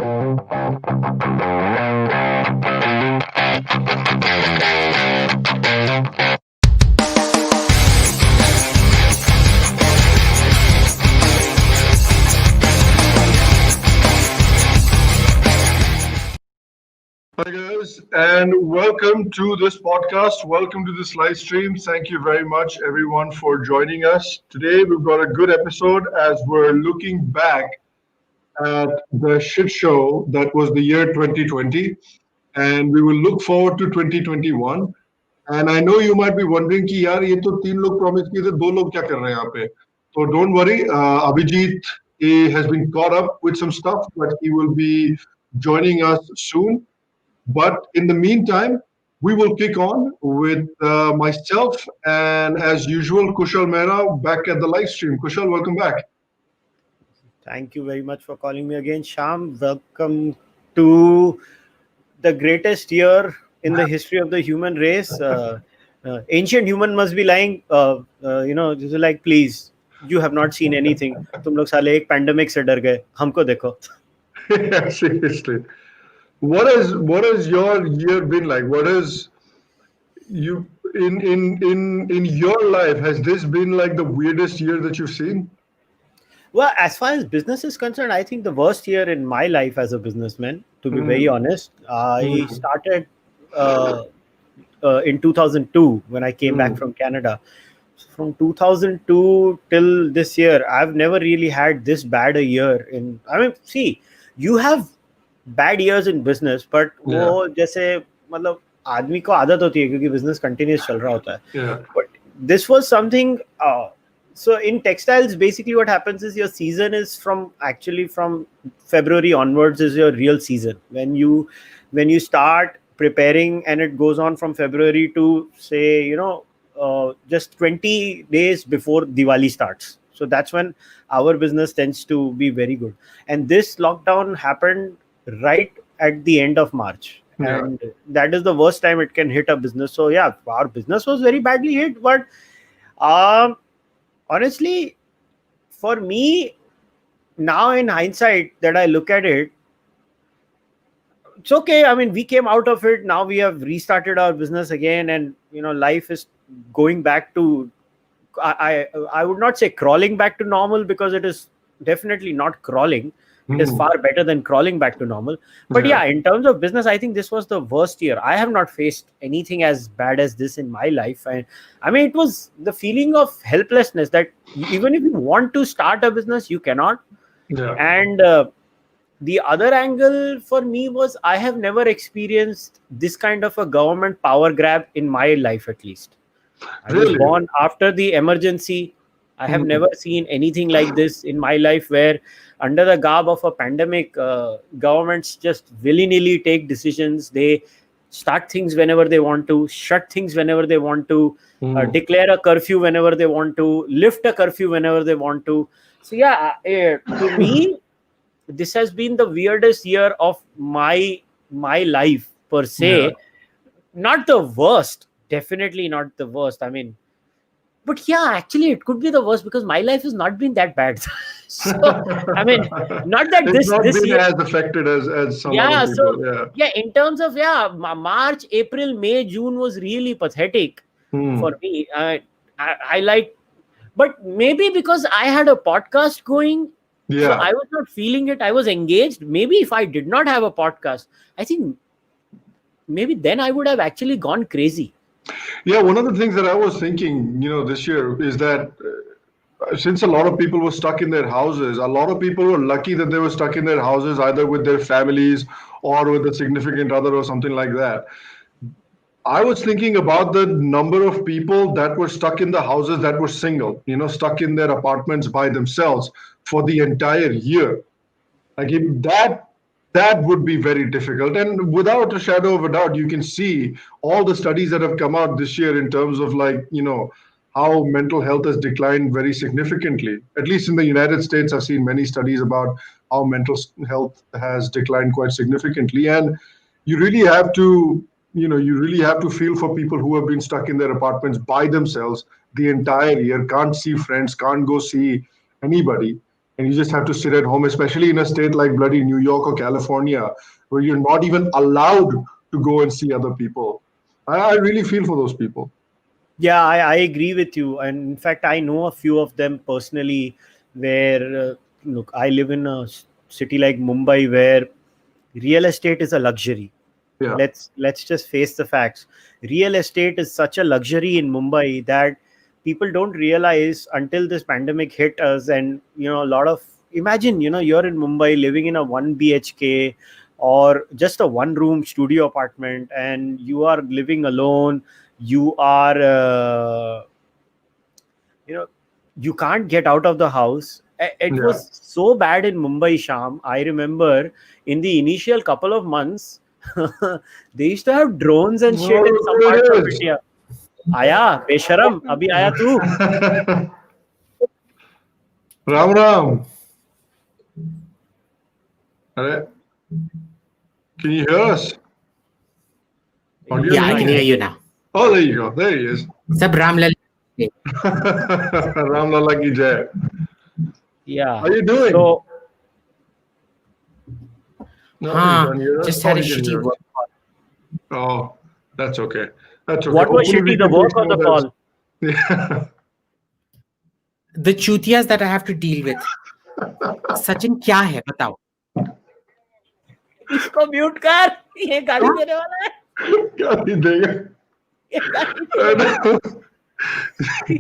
Hi guys, and welcome to this podcast. Welcome to this live stream. Thank you very much, everyone, for joining us. Today, we've got a good episode as we're looking back at the shit show that was the year 2020, and we will look forward to 2021. And I know you might be wondering कि यार ये तो तीन लोग promise किए थे दो लोग क्या कर रहे हैं यहाँ पे? So don't worry, Abhijit has been caught up with some stuff, but he will be joining us soon. But in the meantime, we will kick on with myself and, as usual, Kushal Mehra back at the live stream. Kushal, welcome back. Thank you very much for calling me again, Sham. Welcome to the greatest year in the history of the human race. Ancient human must be lying, just like, please, you have not seen anything. तुम लोग साले एक pandemic से डर गए, हमको देखो. Yeah, seriously. What has your year been like? What is you in your life? Has this been like the weirdest year that you've seen? Well, as far as business is concerned, I think the worst year in my life as a businessman, to be very honest. I started in 2002 when I came back from Canada. From 2002 till this year, I've never really had this bad a year. See, you have bad years in business, but वो जैसे मतलब आदमी को आदत होती है क्योंकि business continuous चल रहा होता है. But this was something. So in textiles, basically what happens is your season is from February onwards is your real season. When you start preparing, and it goes on from February to say just 20 days before Diwali starts. So that's when our business tends to be very good. And this lockdown happened right at the end of March. And that is the worst time it can hit a business. So yeah, our business was very badly hit. But honestly, for me, now in hindsight that I look at it, it's okay. I mean, we came out of it. Now we have restarted our business again, and life is going back to, I would not say crawling back to normal, because it is definitely not crawling. It is far better than crawling back to normal. But yeah, in terms of business, I think this was the worst year. I have not faced anything as bad as this in my life. And I mean, it was the feeling of helplessness that even if you want to start a business, you cannot. And the other angle for me was I have never experienced this kind of a government power grab in my life, at least. I was born after the emergency. I have never seen anything like this in my life, where under the garb of a pandemic, governments just willy-nilly take decisions. They start things whenever they want to, shut things whenever they want to, declare a curfew whenever they want to, lift a curfew whenever they want to. So yeah, to me, this has been the weirdest year of my life per se. Not the worst, definitely not the worst. I mean, but yeah, actually, it could be the worst because my life has not been that bad. So, I mean, not that it's not this been year as affected as some other people. In terms of March, April, May, June was really pathetic for me. I like, but maybe because I had a podcast going, so I was not feeling it. I was engaged. Maybe if I did not have a podcast, I think maybe then I would have actually gone crazy. Yeah, one of the things that I was thinking, this year is that since a lot of people were stuck in their houses, a lot of people were lucky that they were stuck in their houses either with their families or with a significant other or something like that. I was thinking about the number of people that were stuck in the houses that were single, stuck in their apartments by themselves for the entire year. Like that would be very difficult. And without a shadow of a doubt, you can see all the studies that have come out this year in terms of how mental health has declined very significantly. At least in the United States, I've seen many studies about how mental health has declined quite significantly. And you really have to, feel for people who have been stuck in their apartments by themselves the entire year, can't see friends, can't go see anybody. and you just have to sit at home, especially in a state like bloody New York or California, where you're not even allowed to go and see other people. I really feel for those people. Yeah, I agree with you. And in fact, I know a few of them personally where, look, I live in a city like Mumbai where real estate is a luxury. Yeah. Let's just face the facts. Real estate is such a luxury in Mumbai that people don't realize until this pandemic hit us. And a lot of, imagine, you're in Mumbai living in a 1 BHK or just a one room studio apartment, and you are living alone. You are you can't get out of the house. It Yeah. was so bad in Mumbai, Sham. I remember in the initial couple of months, they used to have drones and shit in some parts of India. Aya, besharam, abhi aya tu. Ram Ram. Are- Can you hear us? Audio Yeah, I नहीं can है? hear you now. Oh, there you go. There he is. Sab Ram Lal. Ram Lala ki jai. Yeah. How are you doing? So, No, Huh, you can't hear us? just Oh, had a you can hear shitty us. work call. Oh, that's okay. That's okay. what was Hopefully we shitty, the can work make or the more call? Yeah. The chutias that I have to deal with. Sachin, क्या है बताओ? इसको mute कर, ये गाली देने वाला है. क्या नहीं देगा? ये गाली देने वाला है.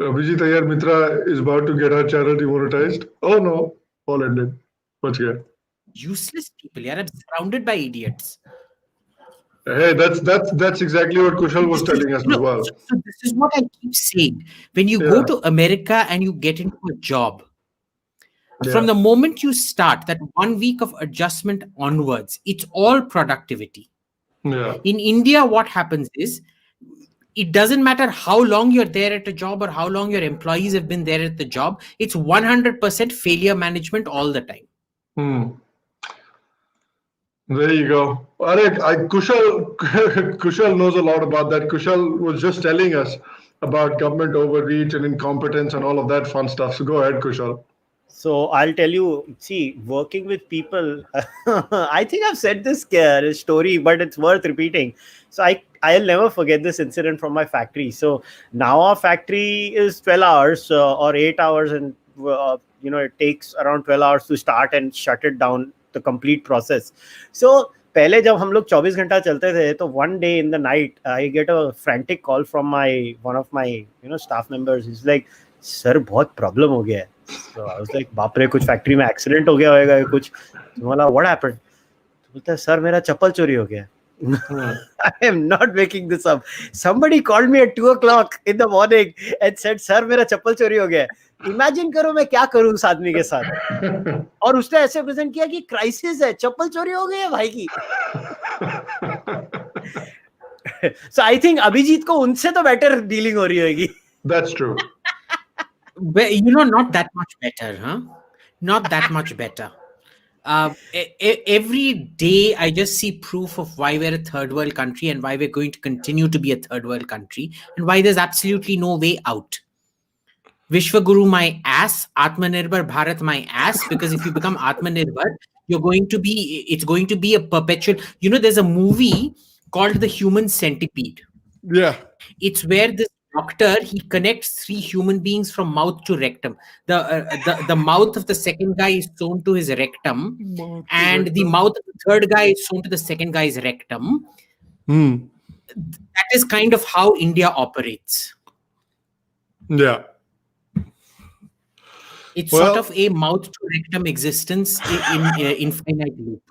Abhijit Iyer-Mitra is about to get her channel demonetized. Oh no, all ended. What's here? Useless people. Yeah, I'm surrounded by idiots. Hey, that's exactly what Kushal was telling us as well. So this is what I keep saying. When you go to America and you get into a job, from the moment you start, that 1 week of adjustment onwards, it's all productivity. Yeah. In India, what happens is, it doesn't matter how long you're there at a job or how long your employees have been there at the job. It's 100% failure management all the time. There you go. Kushal knows a lot about that. Kushal was just telling us about government overreach and incompetence and all of that fun stuff. So go ahead, Kushal. So I'll tell you, see, working with people, I think I've said this story, but it's worth repeating. So I'll never forget this incident from my factory. So now our factory is 12 hours or 8 hours, and it takes around 12 hours to start and shut it down, the complete process. So पहले जब हम लोग 24 घंटा चलते थे, तो one day in the night I get a frantic call from one of my staff members. He's like, sir बहुत problem हो गया है. So I was like, बाप रे, कुछ फैक्ट्री में एक्सीडेंट हो गया होगा कुछ. तो बोला, what happened? तो बोलता है, सर मेरा चप्पल चोरी हो गया. I am not making this up. Somebody called me at 2 o'clock in the morning and said, sir मेरा चप्पल चोरी हो गया. इमेजिन करो मैं क्या करूं उस आदमी के साथ. और उसने ऐसे प्रेजेंट किया कि क्राइसिस है, चप्पल चोरी हो गई है भाई की. So I think अभिजीत को उनसे तो बेटर डीलिंग हो रही होगी. That's true. Well, not that much better, huh? Not that much better. Every day I just see proof of why we're a third world country and why we're going to continue to be a third world country and why there's absolutely no way out. Vishwaguru my ass, Atmanirbhar Bharat my ass, because if you become Atmanirbhar, it's going to be a perpetual, there's a movie called The Human Centipede. Yeah. It's where this doctor, he connects 3 human beings from mouth to rectum. The mouth of the second guy is sewn to his rectum, and the mouth of the third guy is sewn to the second guy's rectum. That is kind of how India operates. Yeah. It's sort of a mouth to rectum existence in infinite loop.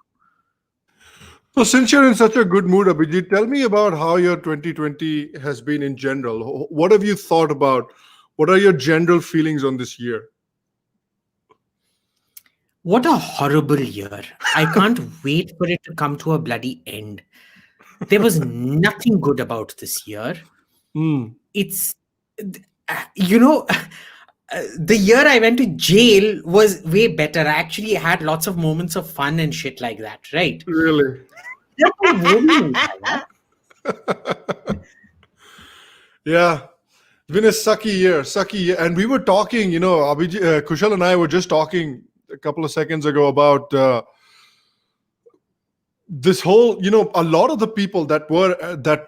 So since you're in such a good mood, Abhijit, tell me about how your 2020 has been in general. What have you thought about? What are your general feelings on this year? What a horrible year. I can't wait for it to come to a bloody end. There was nothing good about this year. It's, the year I went to jail was way better. I actually had lots of moments of fun and shit like that, right? Really? Yeah. It's been a sucky year. And we were talking, Abhijit, Kushal and I were just talking a couple of seconds ago about this whole, a lot of the people that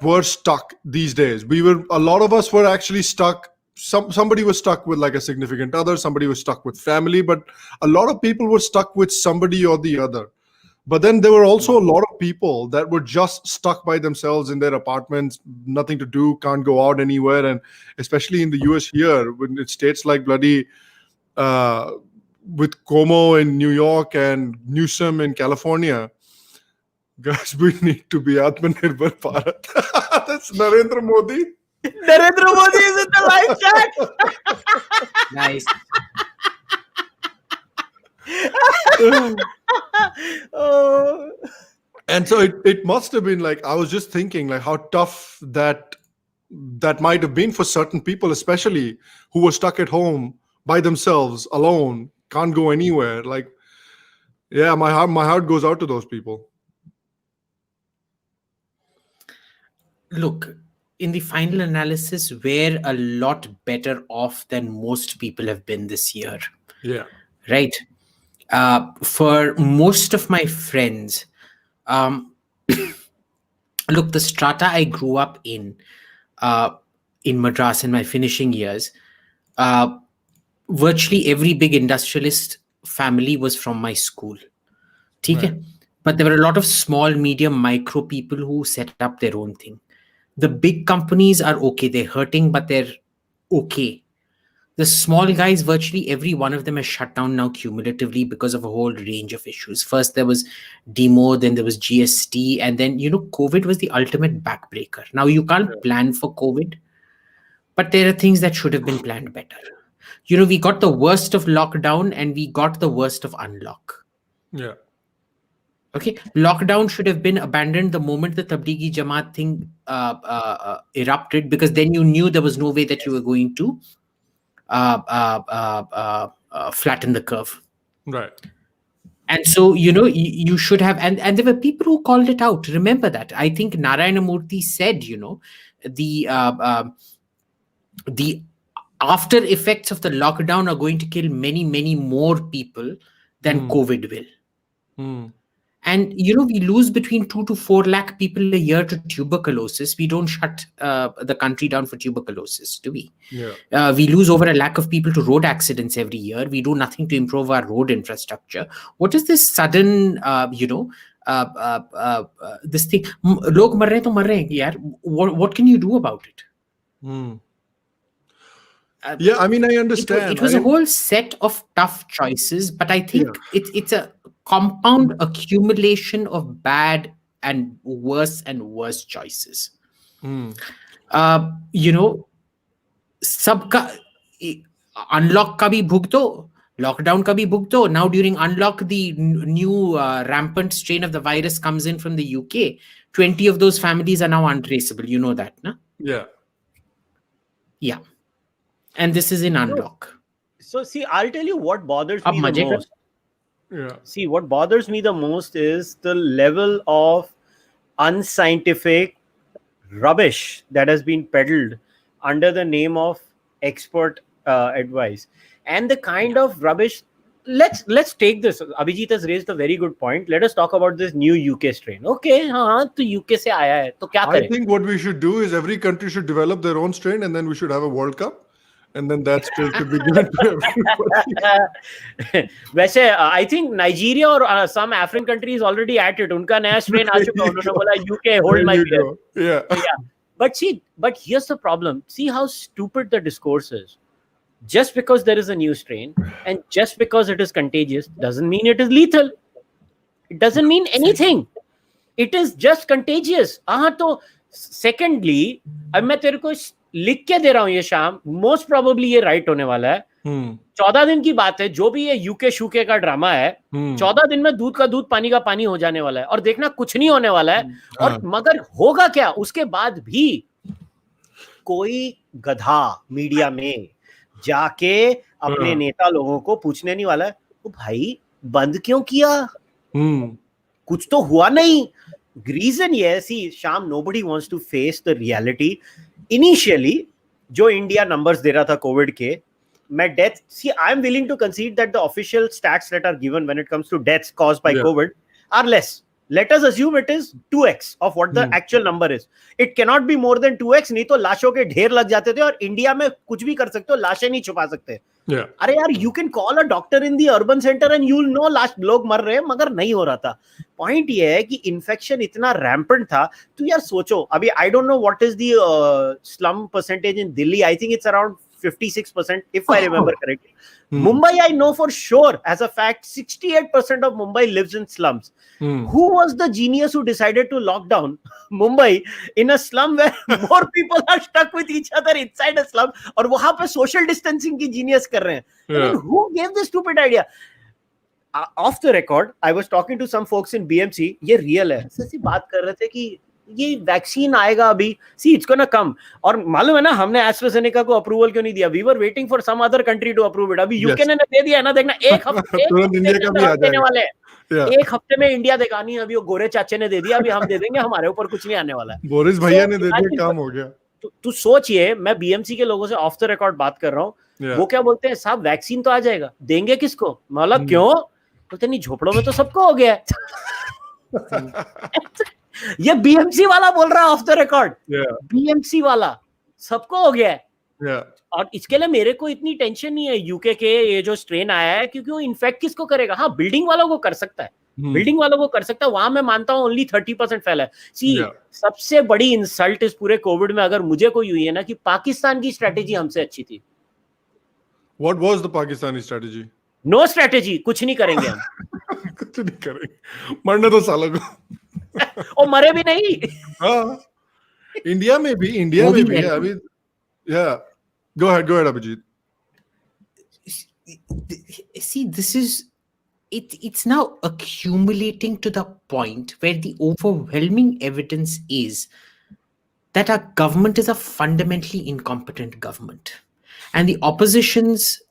were stuck these days. A lot of us were actually stuck. Somebody was stuck with like a significant other. Somebody was stuck with family, but a lot of people were stuck with somebody or the other. But then there were also a lot of people that were just stuck by themselves in their apartments, nothing to do, can't go out anywhere. And especially in the US here, when it's states like bloody with Cuomo in New York and Newsom in California, guys, we need to be Atmanirbhar Bharat. That's Narendra Modi. Narendra Modi is in the live chat. Nice. Oh. And so it must have been like, I was just thinking like how tough that might have been for certain people, especially who were stuck at home by themselves, alone, can't go anywhere. Like, yeah, my heart goes out to those people. Look, in the final analysis, we're a lot better off than most people have been this year. Yeah. Right. For most of my friends, look, the strata I grew up in Madras in my finishing years, virtually every big industrialist family was from my school. Okay? Right. But there were a lot of small, medium, micro people who set up their own thing. The big companies are okay. They're hurting, but they're okay. The small guys, virtually every one of them has shut down now cumulatively because of a whole range of issues. First, there was demo, then there was GST, and then, COVID was the ultimate backbreaker. Now, you can't plan for COVID, but there are things that should have been planned better. We got the worst of lockdown and we got the worst of unlock. Yeah. Okay, lockdown should have been abandoned the moment the Tablighi Jamaat thing erupted, because then you knew there was no way that you were going to flatten the curve. Right. And so, you should have, and there were people who called it out. Remember that. I think Narayana Murthy said, the after effects of the lockdown are going to kill many, many more people than COVID will. And, we lose between 2 to 4 lakh people a year to tuberculosis. We don't shut the country down for tuberculosis, do we? Yeah. We lose over 1 lakh of people to road accidents every year. We do nothing to improve our road infrastructure. What is this sudden, this thing? Log mar rahe to mar rahe, yaar. What can you do about it? Yeah, I mean, I understand. It was a whole set of tough choices, but I think it's a compound accumulation of bad and worse choices. Sabka unlock ka bhi bhugto, lockdown ka bhi bhugto. Now during unlock, the new rampant strain of the virus comes in from the UK. 20 of those families are now untraceable. You know that, na? Yeah. Yeah. And this is in unlock. So see, I'll tell you what bothers me the most. Yeah. See, what bothers me the most is the level of unscientific rubbish that has been peddled under the name of expert advice, and the kind of rubbish. Let's take this. Abhijit has raised a very good point. Let us talk about this new UK strain. Okay, to UK se aaya hai, to kya kare? I think what we should do is every country should develop their own strain, and then we should have a World Cup. And then that strain could be given to everybody. वैसे I think Nigeria or some African countries already at it. उनका नया strain आ चुका. उन्होंने बोला UK hold my beer. Yeah. But here's the problem. See how stupid the discourse is. Just because there is a new strain and just because it is contagious doesn't mean it is lethal. It doesn't mean anything. It is just contagious. तो secondly, अब मैं तेरे को लिख के दे रहा हूं ये शाम, मोस्ट प्रोबेबली ये राइट होने वाला है. 14 दिन की बात है. जो भी ये यूके शूके का ड्रामा है, 14 दिन में दूध का दूध, पानी का पानी हो जाने वाला है. और देखना कुछ नहीं होने वाला है. और मगर होगा क्या उसके बाद भी? कोई गधा मीडिया में जाके अपने नेता लोगों को पूछने नहीं वाला है, तो भाई बंद क्यों किया? कुछ तो हुआ नहीं. Reason, yes, see, Sham, nobody wants to face the reality. Initially, जो इंडिया नंबर्स दे रहा था कोविड के, मैं death, see I am willing to concede that the official stats that are given when it comes to deaths caused by Covid are less. Let us assume it is 2x of what the actual number is. It cannot be more than 2x, नहीं तो लाशों के ढेर लग जाते थे, और India में कुछ भी कर सकते हो, लाशें नहीं छुपा सकते. अरे यार, you can call a doctor in the urban center and you'll know लोग मर रहे हैं, मगर नहीं हो रहा था. पॉइंट ये है कि इन्फेक्शन इतना रैम्पेंट था. तो यार सोचो, अभी I don't know what is the slum percentage in Delhi. I think it's around 56% if I remember correctly. Mumbai, I know for sure as a fact 68% of Mumbai lives in slums. Who was the genius who decided to lock down Mumbai in a slum where more people are stuck with each other inside a slum, और वहां पे social distancing की genius कर रहे हैं? I mean, who gave this stupid idea? Off the record, I was talking to some folks in BMC. ये real है. सच्ची बात कर रहे थे कि ये वैक्सीन आएगा अभी, सी इट्स गोना कम. और मालूम है ना, हमने एस्ट्राजेनेका को अप्रूवल क्यों नहीं दिया? We were waiting for some other country to approve it. अभी यूके ने दे दिया है ना, देखना एक हफ्ते देने वाले हैं. एक हफ्ते में इंडिया देगा नहीं. अभी वो गोरे चाचे ने दे दिया, अभी हम दे देंगे. हमारे ऊपर कुछ नहीं आने वाला है. बोरिस भैया ने दे दिया, काम हो गया. तू सोचिए, मैं बीएमसी के लोगों से ऑफ द रिकॉर्ड बात कर रहा हूँ. वो क्या बोलते हैं, साहब वैक्सीन तो आ जाएगा, देंगे किसको? मतलब क्यों? बोलते नहीं, झोपड़ों में तो सबको हो गया है. ये बीएमसी वाला बोल रहा है ऑफ द रिकॉर्ड. बीएमसी वाला, सबको हो गया है. और इसके लिए मेरे को इतनी टेंशन नहीं है यूके के ये जो स्ट्रेन आया है, क्योंकि वो इन्फेक्ट किसको करेगा? हाँ, बिल्डिंग वालों को कर सकता है. बिल्डिंग वालों को कर सकता है. वहां मैं मानता हूं ओनली 30% फैला है. सी सबसे बड़ी इंसल्ट इस पूरे कोविड में अगर मुझे कोई हुई है ना, कि पाकिस्तान की स्ट्रेटेजी हमसे अच्छी थी. What was the Pakistani strategy? No strategy, कुछ नहीं करेंगे हम. कुछ नहीं करेंगे, मरने दो सालों को. और मरे भी नहीं. हाँ, इंडिया में भी है अभी. Yeah, go ahead, Abhijit. See, this is it's now accumulating to the point where the overwhelming evidence is that our government is a fundamentally incompetent government, and the opposition's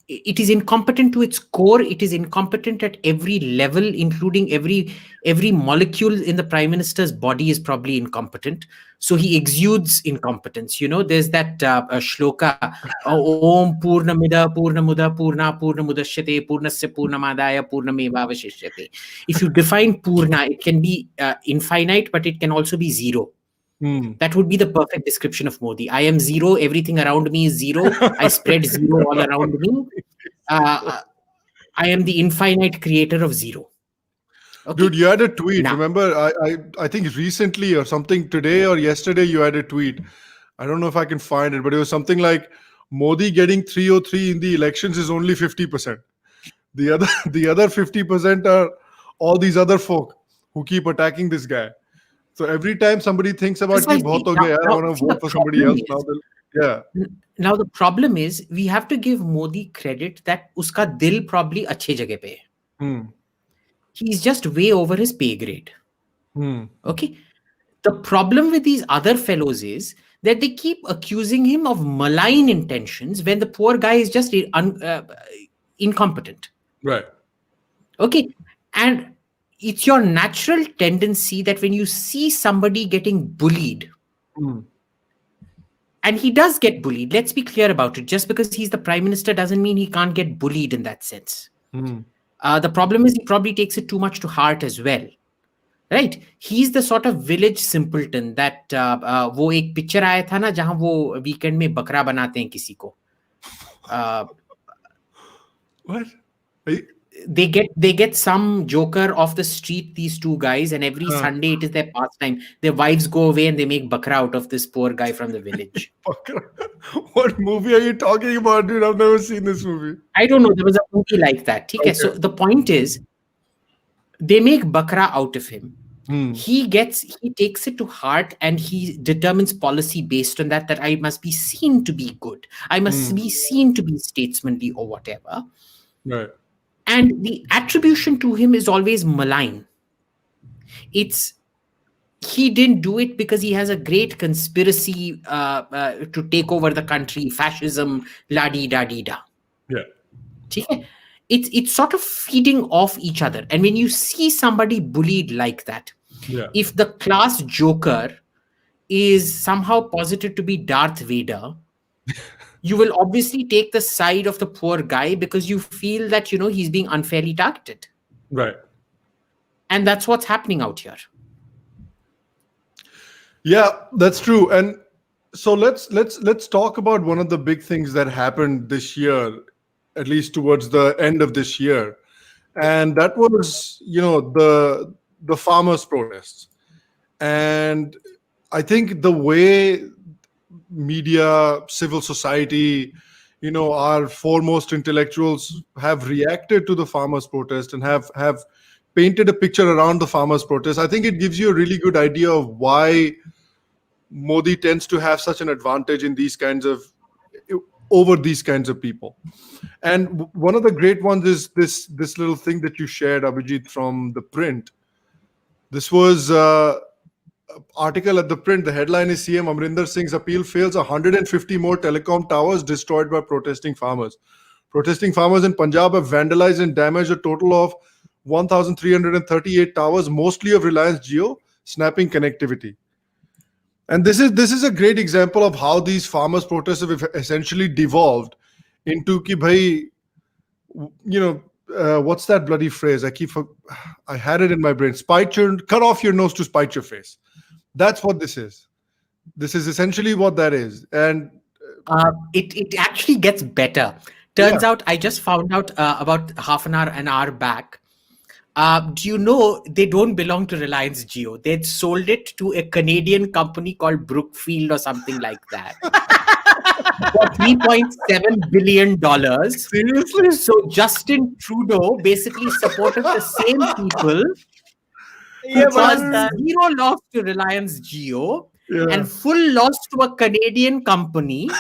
it is incompetent to its core. It is incompetent at every level, including every molecule in the prime minister's body is probably incompetent. So he exudes incompetence. You know, there's that shloka, Om Purnamida Purnamuda Purna Purnamudashyate Purnasya Purnamadaya Purnamevavashishyate. If you define Purna, it can be infinite, but it can also be zero. That would be the perfect description of Modi. I am zero. Everything around me is zero. I spread zero all around me. I am the infinite creator of zero. Okay. Dude, you had a tweet. Remember, I think recently or something, today or yesterday, you had a tweet. I don't know if I can find it, but it was something like Modi getting 303 in the elections is only 50%. The other 50% are all these other folk who keep attacking this guy. So every time somebody thinks about I want to vote for somebody else. Now the problem is we have to give Modi credit that uska dil probably अच्छे जगह पे है. He's just way over his pay grade. Okay. The problem with these other fellows is that they keep accusing him of malign intentions when the poor guy is just incompetent. Right. Okay. And it's your natural tendency that when you see somebody getting bullied, and he does get bullied, let's be clear about it. Just because he's the prime minister doesn't mean he can't get bullied in that sense. The problem is he probably takes it too much to heart as well. Right? He's the sort of village simpleton that वो एक picture आया था ना जहाँ वो weekend में बकरा बनाते हैं किसी को. What? They get some joker off the street, these two guys, and every Sunday it is their pastime. Their wives go away and they make bakra out of this poor guy from the village. What movie are you talking about, dude? I've never seen this movie. I don't know. There was a movie like that. Okay. So the point is, they make bakra out of him. He takes it to heart and he determines policy based on that I must be seen to be good. I must be seen to be statesmanly or whatever. Right. And the attribution to him is always malign. He didn't do it because he has a great conspiracy to take over the country, fascism, la-di-da-di-da. Yeah. Okay? It's sort of feeding off each other. And when you see somebody bullied like that, if the class joker is somehow posited to be Darth Vader, you will obviously take the side of the poor guy because you feel that, he's being unfairly targeted. Right. And that's what's happening out here. Yeah, that's true. And so let's talk about one of the big things that happened this year, at least towards the end of this year, and that was the farmers' protests. And I think the way media, civil society, our foremost intellectuals have reacted to the farmers' protest and have painted a picture around the farmers' protest. I think it gives you a really good idea of why Modi tends to have such an advantage in these kinds of over these kinds of people. And one of the great ones is this little thing that you shared, Abhijit, from the print. This was article at the print. The headline is CM Amrinder Singh's appeal fails. 150 more telecom towers destroyed by protesting farmers. Protesting farmers in Punjab have vandalized and damaged a total of 1,338 towers, mostly of Reliance Jio, snapping connectivity. And this is a great example of how these farmers' protests have essentially devolved into ki bhai, what's that bloody phrase? I had it in my brain. Cut off your nose to spite your face. That's what this is. This is essentially what that is. And it actually gets better. Turns out, I just found out about half an hour back. Do you know they don't belong to Reliance Jio? They'd sold it to a Canadian company called Brookfield or something like that for $3.7 billion. seriously? So Justin Trudeau basically supported the same people who caused zero loss to Reliance Jio and full loss to a Canadian company.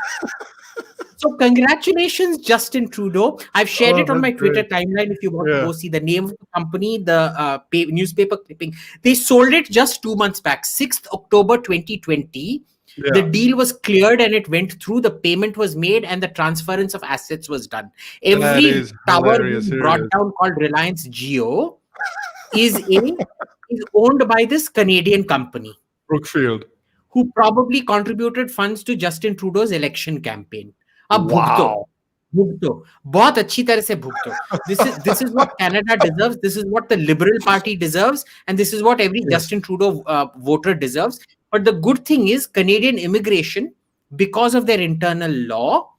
So congratulations, Justin Trudeau. I've shared it on my Twitter timeline if you want to go see the name of the company, the newspaper clipping. They sold it just 2 months back, 6th October 2020. Yeah. The deal was cleared and it went through. The payment was made and the transference of assets was done. Every tower being brought down called Reliance Jio is owned by this Canadian company. Brookfield. Who probably contributed funds to Justin Trudeau's election campaign. अब भुगतो बहुत अच्छी तरह से भुगतो. This is what Canada deserves. This is what the Liberal Party deserves, and this is what every Justin Trudeau voter deserves. But the good thing is, Canadian immigration, because of their internal law,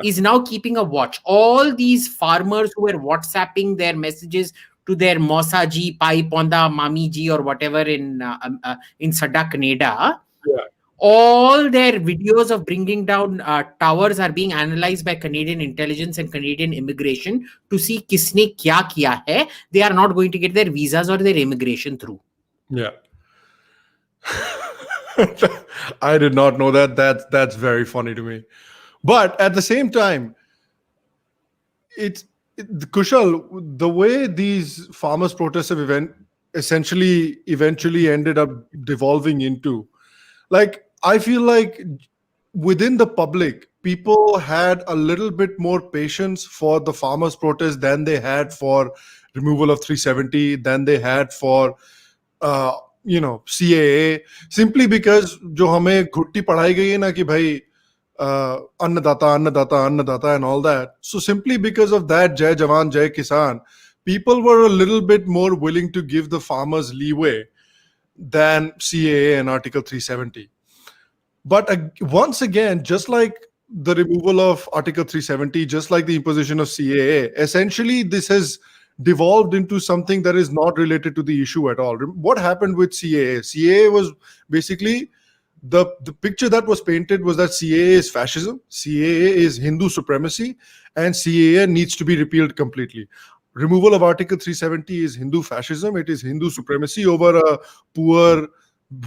is now keeping a watch. All these farmers who were WhatsApping their messages to their Mausa ji, Pai Ponda, Mami ji, or whatever in Sadda, Canada. All their videos of bringing down towers are being analyzed by Canadian intelligence and Canadian immigration to see kisne kya kiya hai. They are not going to get their visas or their immigration through. Yeah. I did not know that. That's very funny to me. But at the same time, Kushal, the way these farmers' protests have eventually ended up devolving into, like, I feel like within the public, people had a little bit more patience for the farmers' protest than they had for removal of 370, than they had for, CAA, simply because जो हमें घुट्टी पढ़ाई गई है ना कि भाई अन्नदाता and all that. So simply because of that, Jai Jawan, Jai Kisan, people were a little bit more willing to give the farmers leeway than CAA and Article 370. But once again, just like the removal of Article 370, just like the imposition of CAA, essentially this has devolved into something that is not related to the issue at all. What happened with CAA? CAA was basically the picture that was painted was that CAA is fascism, CAA is Hindu supremacy, and CAA needs to be repealed completely. Removal of Article 370 is Hindu fascism. It is Hindu supremacy over a poor,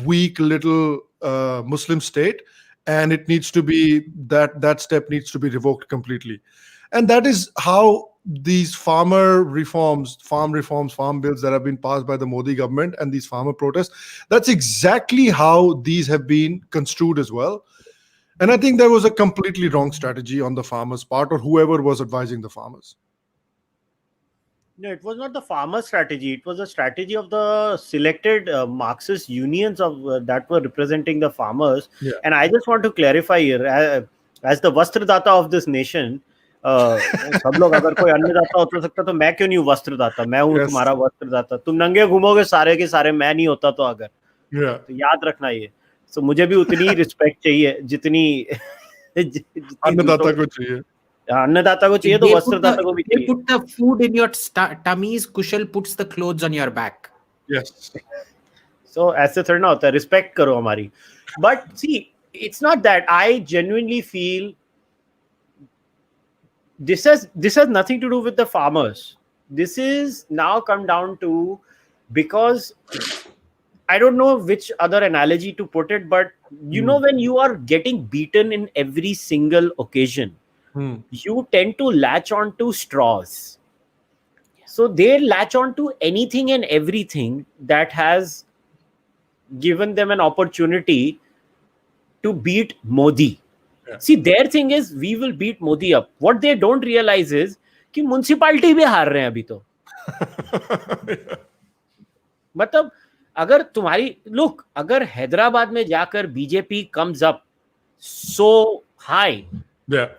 weak little Muslim state, and it needs to be that step needs to be revoked completely. And that is how these farm reforms, farm bills that have been passed by the Modi government and these farmer protests, that's exactly how these have been construed as well. And I think there was a completely wrong strategy on the farmers' part, or whoever was advising the farmers. No, it was not the farmer strategy. It was a strategy of the selected Marxist unions of that were representing the farmers. Yeah. And I just want to clarify here, as the Vastradata of this nation, सब लोग अगर कोई अन्नदाता हो सकता तो मैं क्यों नहीं हूँ वस्त्रदाता? मैं हूँ तुम्हारा वस्त्रदाता. तुम नंगे घूमोगे सारे के सारे, मैं नहीं होता तो अगर. तो याद रखना ये. So मुझे भी उतनी रिस्पेक्ट चाहिए जितनी अन्नदाता को चाहिए. अन्नदाता को चाहिए तो वस्त्रदाता को भी चाहिए. They put the food in your tummies. Kushal puts the clothes on your back. Yes. So ऐसे थोड़ा ना होता है. Respect करो हमारी. But see, it's not that. I genuinely feel this has nothing to do with the farmers. This is now come down to, because I don't know which other analogy to put it, but you know, when you are getting beaten in every single occasion, you tend to latch on to straws. So they latch on to anything and everything that has given them an opportunity to beat Modi. Yeah. See, their thing is, we will beat Modi up. What they don't realize is कि municipality भी हार रहे हैं अभी तो. मतलब अगर तुम्हारी look, अगर हैदराबाद में जाकर BJP comes up so high,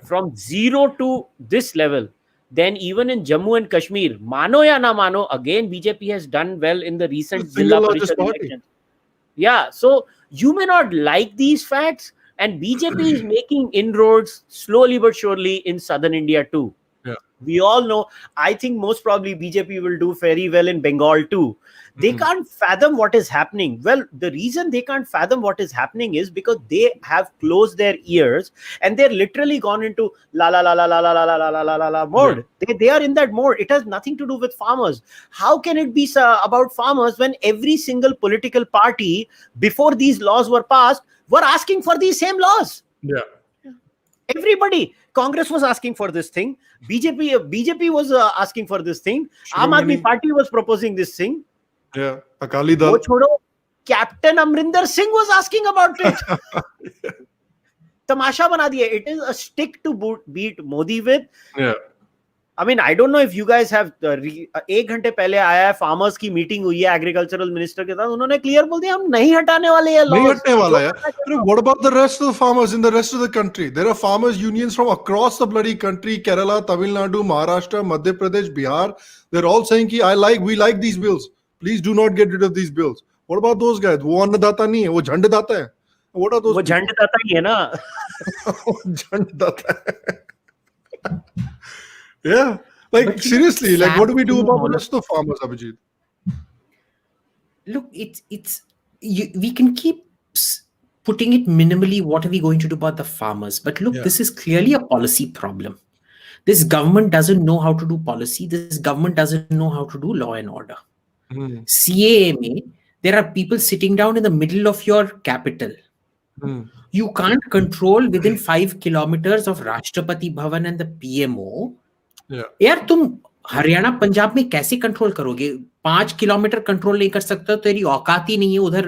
from 0 to this level, then even in Jammu and Kashmir, mano ya na mano, again BJP has done well in the recent Zilla Parishad elections. Yeah, so you may not like these facts, and BJP is making inroads slowly but surely in southern India too. Yeah. We all know, I think most probably BJP will do very well in Bengal too. They can't fathom what is happening. Well, the reason they can't fathom what is happening is because they have closed their ears and they're literally gone into la la la la la la la la la la la la mode. Yeah. They are in that mode. It has nothing to do with farmers. How can it be about farmers when every single political party before these laws were passed were asking for these same laws? Yeah. Everybody. Congress was asking for this thing. BJP was asking for this thing. Aam Aadmi Party was proposing this thing. Yeah, Akali Dal. Captain Amrinder Singh was asking about it. Tamasha bana diya. It is a stick to beat Modi with. Yeah. I mean, I don't know if you guys have. एक घंटे पहले आया है farmers की meeting हुई है agricultural minister के साथ. उन्होंने clear बोल दिया हम नहीं हटाने वाले ये laws. नहीं हटने वाला है. What about the rest of the farmers in the rest of the country? There are farmers unions from across the bloody country: Kerala, Tamil Nadu, Maharashtra, Madhya Pradesh, Bihar. They're all saying we like these bills. Please do not get rid of these bills. What about those guys? वो अन्नदाता नहीं है, वो झंडदाता है. What are those? वो झंडदाता ही है ना. झंडदाता है. Yeah, like seriously, like what do we do about the rest of the farmers, Abhijit? Look, we can keep putting it minimally. What are we going to do about the farmers? But look, this is clearly a policy problem. This government doesn't know how to do policy. This government doesn't know how to do law and order. CAA में, there are people sitting down in the middle of your capital. You can't control within 5 kilometers of Rashtrapati Bhavan and the PMO. यार तुम हरियाणा पंजाब में कैसे control करोगे? 5 kilometre control नहीं कर सकते तो तेरी औकात ही नहीं है उधर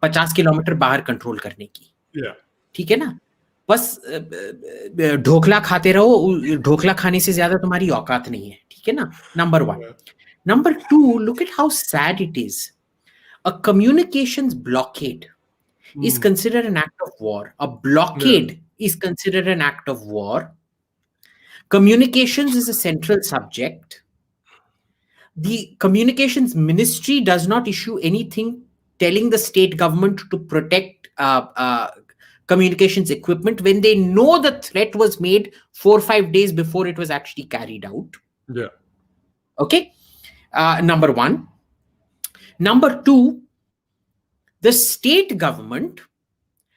50 किलोमीटर बाहर कंट्रोल करने की. ठीक है ना? बस ढोकला खाते रहो. ढोकला खाने से ज्यादा तुम्हारी औकात नहीं है. ठीक है ना? Number 1. Number 2, look at how sad it is. A communications blockade is considered an act of war. A blockade is considered an act of war. Communications is a central subject. The communications ministry does not issue anything telling the state government to protect communications equipment when they know the threat was made 4 or 5 days before it was actually carried out. Yeah. Okay. Number 1. Number 2, the state government,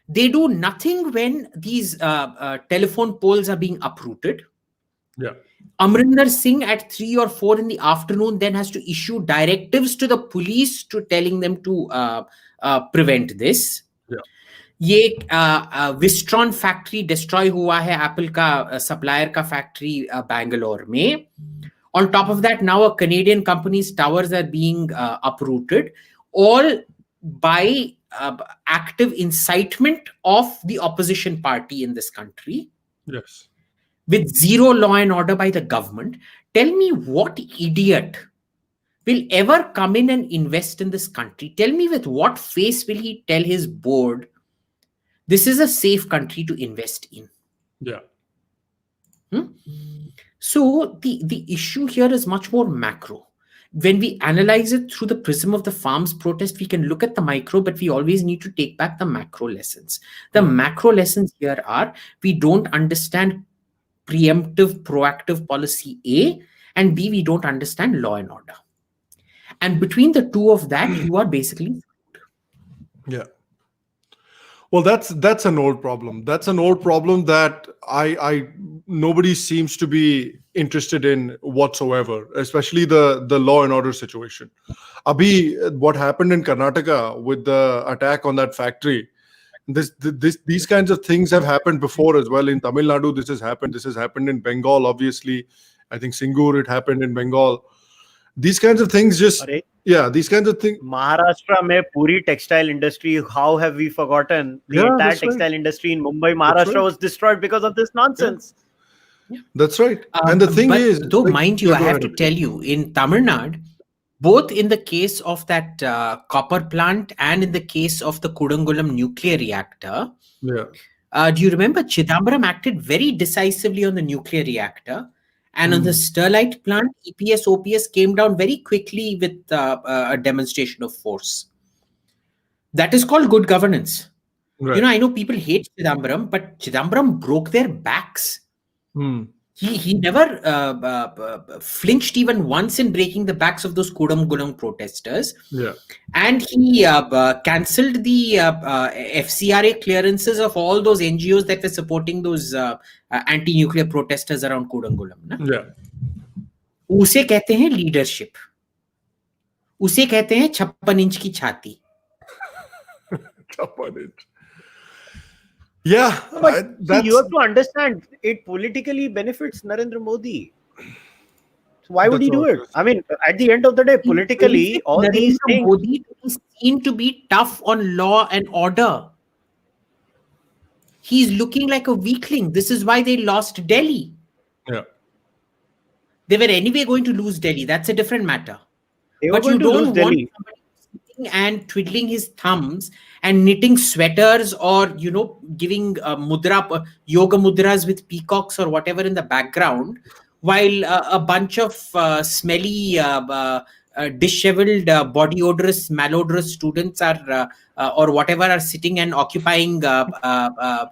they do nothing when these telephone poles are being uprooted. Yeah. Amrinder Singh at 3 or 4 in the afternoon then has to issue directives to the police to telling them to prevent this. Yeah. ये Wistron factory destroy हुआ है Apple का supplier का factory Bangalore में. On top of that, now a Canadian company's towers are being uprooted, all by active incitement of the opposition party in this country. Yes. with zero law and order by the government, tell me what idiot will ever come in and invest in this country? Tell me with what face will he tell his board, this is a safe country to invest in? Yeah. So the issue here is much more macro. When we analyze it through the prism of the farms protest, we can look at the micro, but we always need to take back the macro lessons. The macro lessons here are, we don't understand preemptive, proactive policy A, and B, we don't understand law and order. And between the two of that, you are basically... Yeah. Well, that's an old problem. That's an old problem that I nobody seems to be interested in whatsoever, especially the law and order situation. Abhi, what happened in Karnataka with the attack on that factory, these kinds of things have happened before as well. In Tamil Nadu, this has happened. This has happened in Bengal, obviously. I think Singur, it happened in Bengal. These kinds of things just... these kinds of things. Maharashtra mein puri textile industry, how have we forgotten? The entire textile industry in Mumbai, Maharashtra was destroyed because of this nonsense. That's right. And the thing is... Though, mind you, I have to tell you, in Tamil Nadu, both in the case of that copper plant and in the case of the Kudangulam nuclear reactor, do you remember Chidambaram acted very decisively on the nuclear reactor? And on the Sterlite plant, EPS, OPS came down very quickly with a demonstration of force. That is called good governance. Right. I know people hate Chidambaram, but Chidambaram broke their backs. He never flinched even once in breaking the backs of those Kudangulam protesters. And he cancelled the FCRA clearances of all those NGOs that were supporting those anti-nuclear protesters around Kudangulam. उसे कहते हैं leadership, उसे कहते हैं 56 inch की छाती. 56 inch. Yeah, but you have to understand, it politically benefits Narendra Modi. So why would he do it? I mean, at the end of the day, politically, all these things... Modi seem to be tough on law and order. He's looking like a weakling. This is why they lost Delhi. Yeah. They were anyway going to lose Delhi. That's a different matter. But you don't want somebody sitting and twiddling his thumbs and knitting sweaters or, giving yoga mudras with peacocks or whatever in the background, while a bunch of smelly, disheveled, body odorous, malodorous students or whatever are sitting and occupying a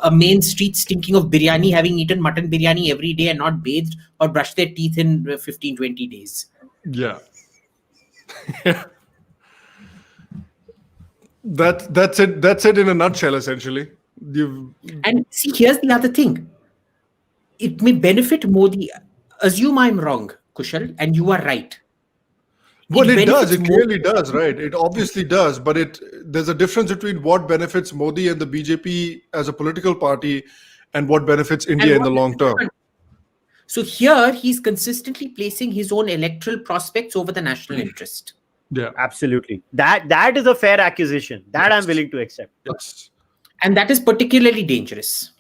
main street stinking of biryani, having eaten mutton biryani every day and not bathed or brushed their teeth in 15-20 days. Yeah. That's it in a nutshell, essentially. And see, here's the other thing. It may benefit Modi. Assume I'm wrong, Kushal, and you are right. Well, it does. It clearly does, right? It obviously does. But there's a difference between what benefits Modi and the BJP as a political party and what benefits India in the long term. So here, he's consistently placing his own electoral prospects over the national interest. Yeah, absolutely. That is a fair accusation. That I'm willing to accept. Yes. And that is particularly dangerous.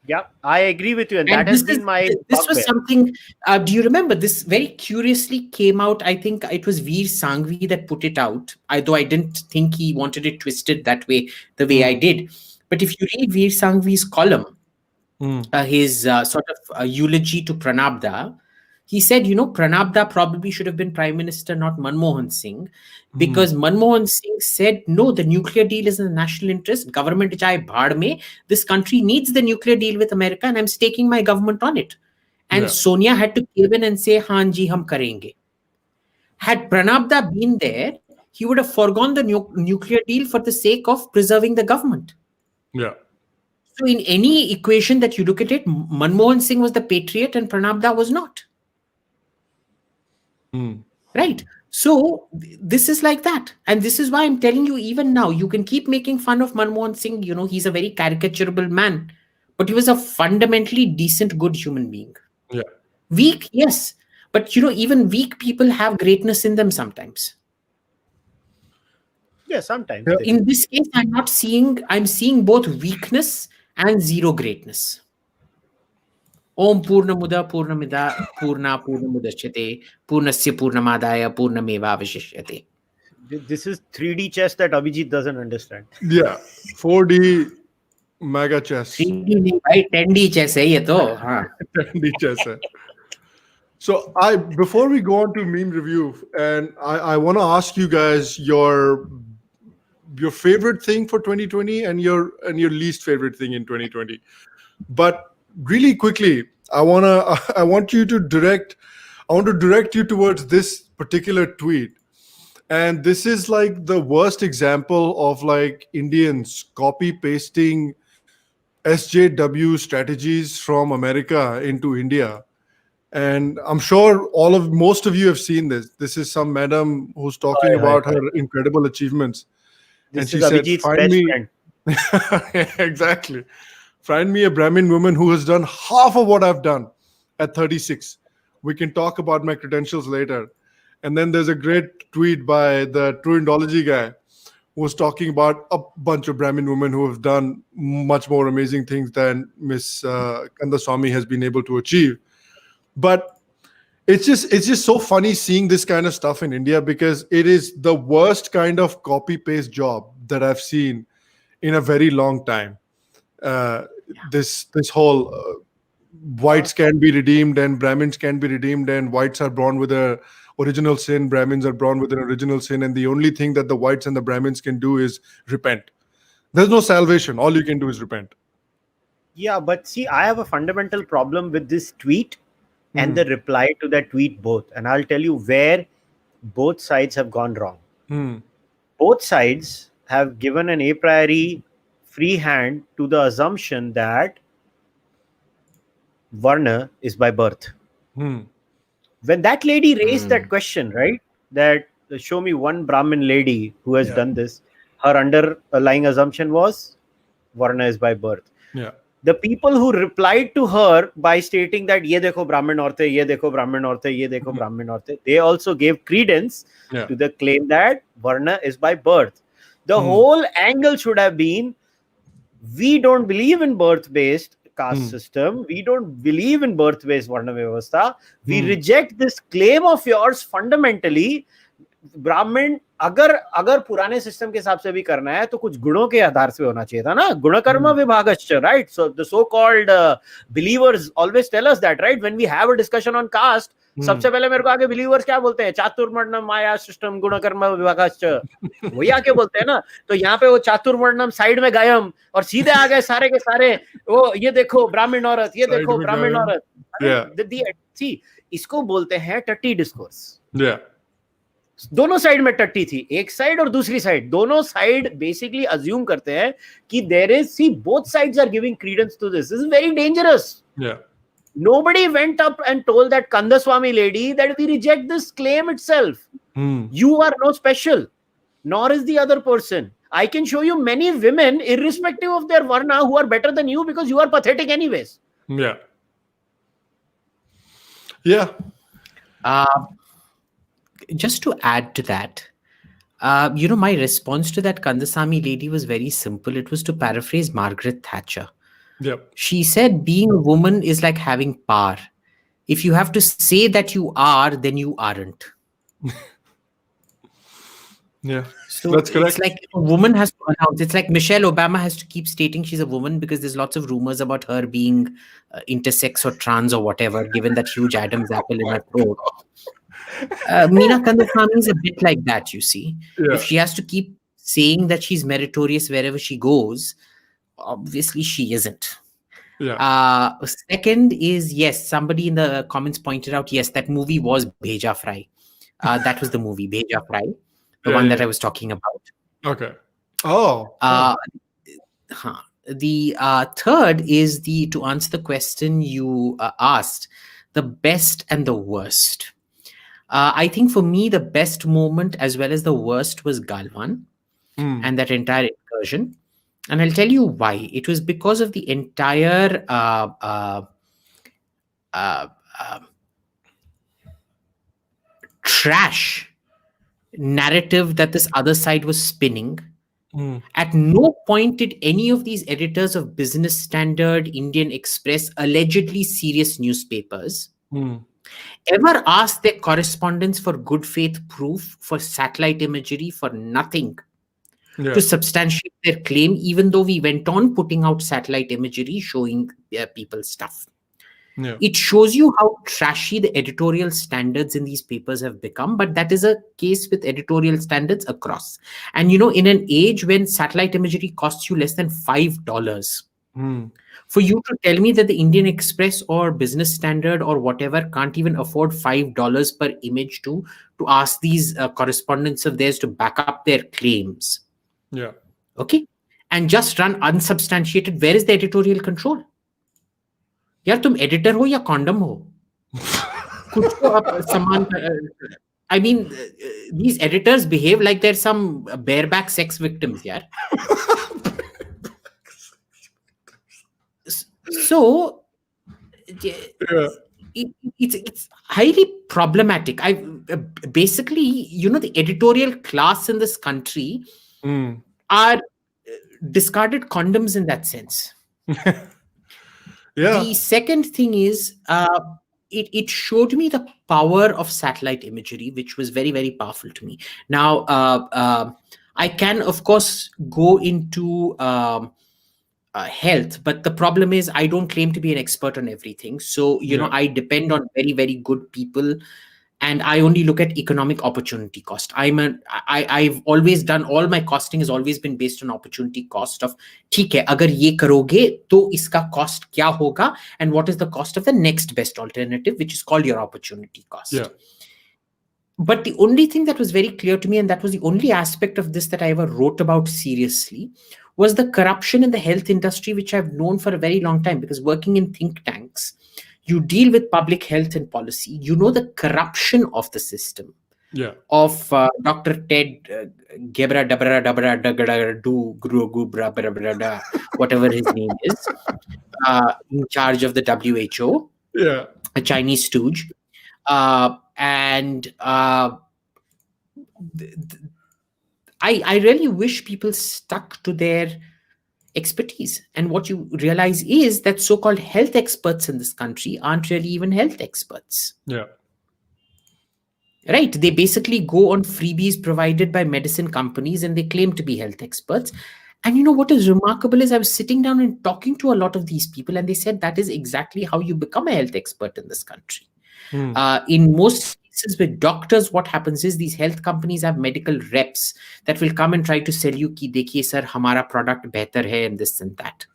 Yeah, I agree with you. And that has been my... This was something... do you remember this very curiously came out? I think it was Veer Sanghvi that put it out. Though I didn't think he wanted it twisted that way, the way I did. But if you read Veer Sanghvi's column, his sort of eulogy to Pranabda, he said, Pranabda probably should have been Prime Minister, not Manmohan Singh, because Manmohan Singh said, no, the nuclear deal is in the national interest. Government chahe bhaad mein. This country needs the nuclear deal with America and I'm staking my government on it. And Sonia had to give in and say, haan ji, hum karenge. Had Pranabda been there, he would have foregone the nuclear deal for the sake of preserving the government. Yeah. So in any equation that you look at it, Manmohan Singh was the patriot and Pranabda was not. Right. So this is like that. And this is why I'm telling you, even now, you can keep making fun of Manmohan Singh. He's a very caricaturable man, but he was a fundamentally decent, good human being. Yeah. Weak, yes. But, even weak people have greatness in them sometimes. Yeah, sometimes. In this case, I'm seeing both weakness and zero greatness. Om Purnamuda Purnamida Purna Purnamudachyate Purnasya Purnamadaya Purnameva Avashishyate. This is 3D chess that Abhijit doesn't understand. Yeah, 4D mega chess. 3D नहीं भाई 10D chess है ये तो हाँ 10D chess. So before we go on to meme review, and I want to ask you guys your favorite thing for 2020 and your least favorite thing in 2020. But really quickly, I want to direct you towards this particular tweet. And this is like the worst example of like Indians copy pasting SJW strategies from America into India. And I'm sure most of you have seen this. This is some madam who's talking about her incredible achievements. This and is she said, Abhijit's find best me friend. exactly. Find me a Brahmin woman who has done half of what I've done at 36. We can talk about my credentials later. And then there's a great tweet by the True Indology guy who was talking about a bunch of Brahmin women who have done much more amazing things than Miss Kandaswamy has been able to achieve. But it's just so funny seeing this kind of stuff in India, because it is the worst kind of copy paste job that I've seen in a very long time. This whole whites can be redeemed and Brahmins can be redeemed, and whites are born with a original sin, Brahmins are born with an original sin, and the only thing that the whites and the Brahmins can do is repent. There's no salvation. All you can do is repent. Yeah, but see, I have a fundamental problem with this tweet and the reply to that tweet both. And I'll tell you where both sides have gone wrong. Both sides have given an a priori free hand to the assumption that Varna is by birth. When that lady raised that question, right, that show me one Brahmin lady who has done this, her underlying assumption was Varna is by birth. Yeah. The people who replied to her by stating that ye dekho Brahmin aurte, ye dekho Brahmin aurte, ye dekho Brahmin aurte, they also gave credence to the claim that Varna is by birth. The whole angle should have been, we don't believe in birth-based caste system. We don't believe in birth-based Varna Vyavastha. We reject this claim of yours fundamentally. ब्राह्मण अगर पुराने system के हिसाब से भी करना है तो कुछ गुणों के आधार से होना चाहिए था ना, गुणकर्म विभागश्च, right? So the so called believers always tell us that, right? When we have a discussion on caste, सबसे पहले मेरे को आगे बिलीवर्स क्या बोलते हैं? चातुर्वर्णम माया सिस्टम गुणकर्म विभागश्च, वही आके बोलते हैं ना. तो यहाँ पे वो चातुर्वर्णम साइड में गायम और सीधे आ गए सारे के सारे, वो ये देखो ब्राह्मण औरत, ये देखो ब्राह्मण औरत. सी, इसको बोलते हैं टट्टी डिस्कोर्स. दोनों साइड में टट्टी थी, एक साइड और दूसरी साइड. दोनों साइड बेसिकली अज्यूम करते हैं कि there is, see, both sides are giving credence to this. This is very dangerous. Nobody went up and told that Kandaswamy lady that we reject this claim itself. You are no special, nor is the other person. I can show you many women, irrespective of their varna, who are better than you because you are pathetic anyways. Yeah. Just to add to that, my response to that Kandaswamy lady was very simple. It was to paraphrase Margaret Thatcher. She said, being a woman is like having power. If you have to say that you are, then you aren't. So that's correct. It's like a woman has to announce. It's like Michelle Obama has to keep stating she's a woman because there's lots of rumors about her being intersex or trans or whatever, given that huge Adam's apple in her throat. Meena Kandaswamy is a bit like that, you see. If she has to keep saying that she's meritorious wherever she goes, obviously she isn't. Second is, yes, somebody in the comments pointed out, yes, that movie was Bheja Fry. That was the movie, Bheja Fry, the one that I was talking about. Okay. Oh. The third is to answer the question you asked, the best and the worst. I think for me, the best moment as well as the worst was Galwan and that entire incursion. And I'll tell you why. It was because of the entire trash narrative that this other side was spinning At no point did any of these editors of Business Standard, Indian Express, allegedly serious newspapers, ever ask their correspondents for good faith proof, for satellite imagery, for nothing to substantiate their claim, even though we went on putting out satellite imagery showing people stuff. It shows you how trashy the editorial standards in these papers have become, but that is a case with editorial standards across. And in an age when satellite imagery costs you less than $5, for you to tell me that the Indian Express or Business Standard or whatever can't even afford $5 per image to ask these correspondents of theirs to back up their claims. Okay. And just run unsubstantiated, where is the editorial control? यार तुम editor हो या condom हो कुछ तो आप समान I mean, these editors behave like they're some bareback sex victims, yaar. So, it's highly problematic. Basically, the editorial class in this country are discarded condoms in that sense. The second thing is, it showed me the power of satellite imagery, which was very, very powerful to me. Now, I can, of course, go into health, but the problem is I don't claim to be an expert on everything. So, I depend on very, very good people. And I only look at economic opportunity cost. I've always done, all my costing has always been based on opportunity cost of, ठीक है, अगर ये करोगे तो इसका cost क्या होगा, and what is the cost of the next best alternative, which is called your opportunity cost. But the only thing that was very clear to me, and that was the only aspect of this that I ever wrote about seriously, was the corruption in the health industry, which I've known for a very long time, because working in think tanks, you deal with public health and policy. You know the corruption of the system. Of Dr. Ted Gebra Dabra Dabra Dagara Du Gru Gubra Bra whatever his name is, in charge of the WHO. A Chinese stooge. And I really wish people stuck to their expertise. And what you realize is that so-called health experts in this country aren't really even health experts. Right? They basically go on freebies provided by medicine companies and they claim to be health experts. And what is remarkable is I was sitting down and talking to a lot of these people, and they said that is exactly how you become a health expert in this country. In most cases with doctors, what happens is these health companies have medical reps that will come and try to sell you ki dekhiye sir hamara product behtar hai and this and that.